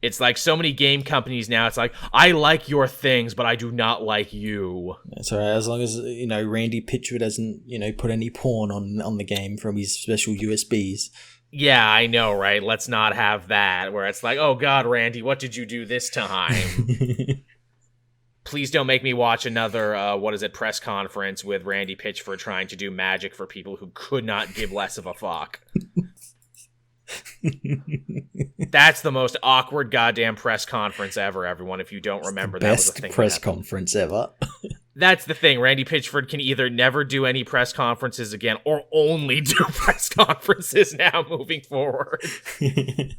It's like so many game companies now. It's like, I like your things, but I do not like you. That's all right, as long as Randy Pitchford doesn't put any porn on the game from his special USBs. Yeah, I know, right? Let's not have that where it's like, oh God, Randy, what did you do this time? Please don't make me watch another press conference with Randy Pitchford trying to do magic for people who could not give less of a fuck. That's the most awkward goddamn press conference ever, everyone. If you don't remember, that was the thing. Best press conference ever. That's the thing. Randy Pitchford can either never do any press conferences again or only do press conferences now moving forward. Hey,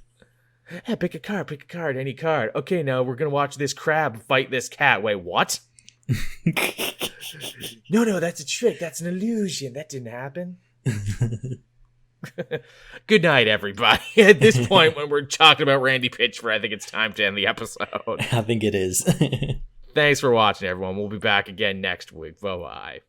pick a card, any card. Okay, now we're going to watch this crab fight this cat. Wait, what? No, that's a trick. That's an illusion. That didn't happen. Good night, everybody. At this point, when we're talking about Randy Pitchford, I think it's time to end the episode. I think it is. Thanks for watching, everyone. We'll be back again next week. Bye-bye.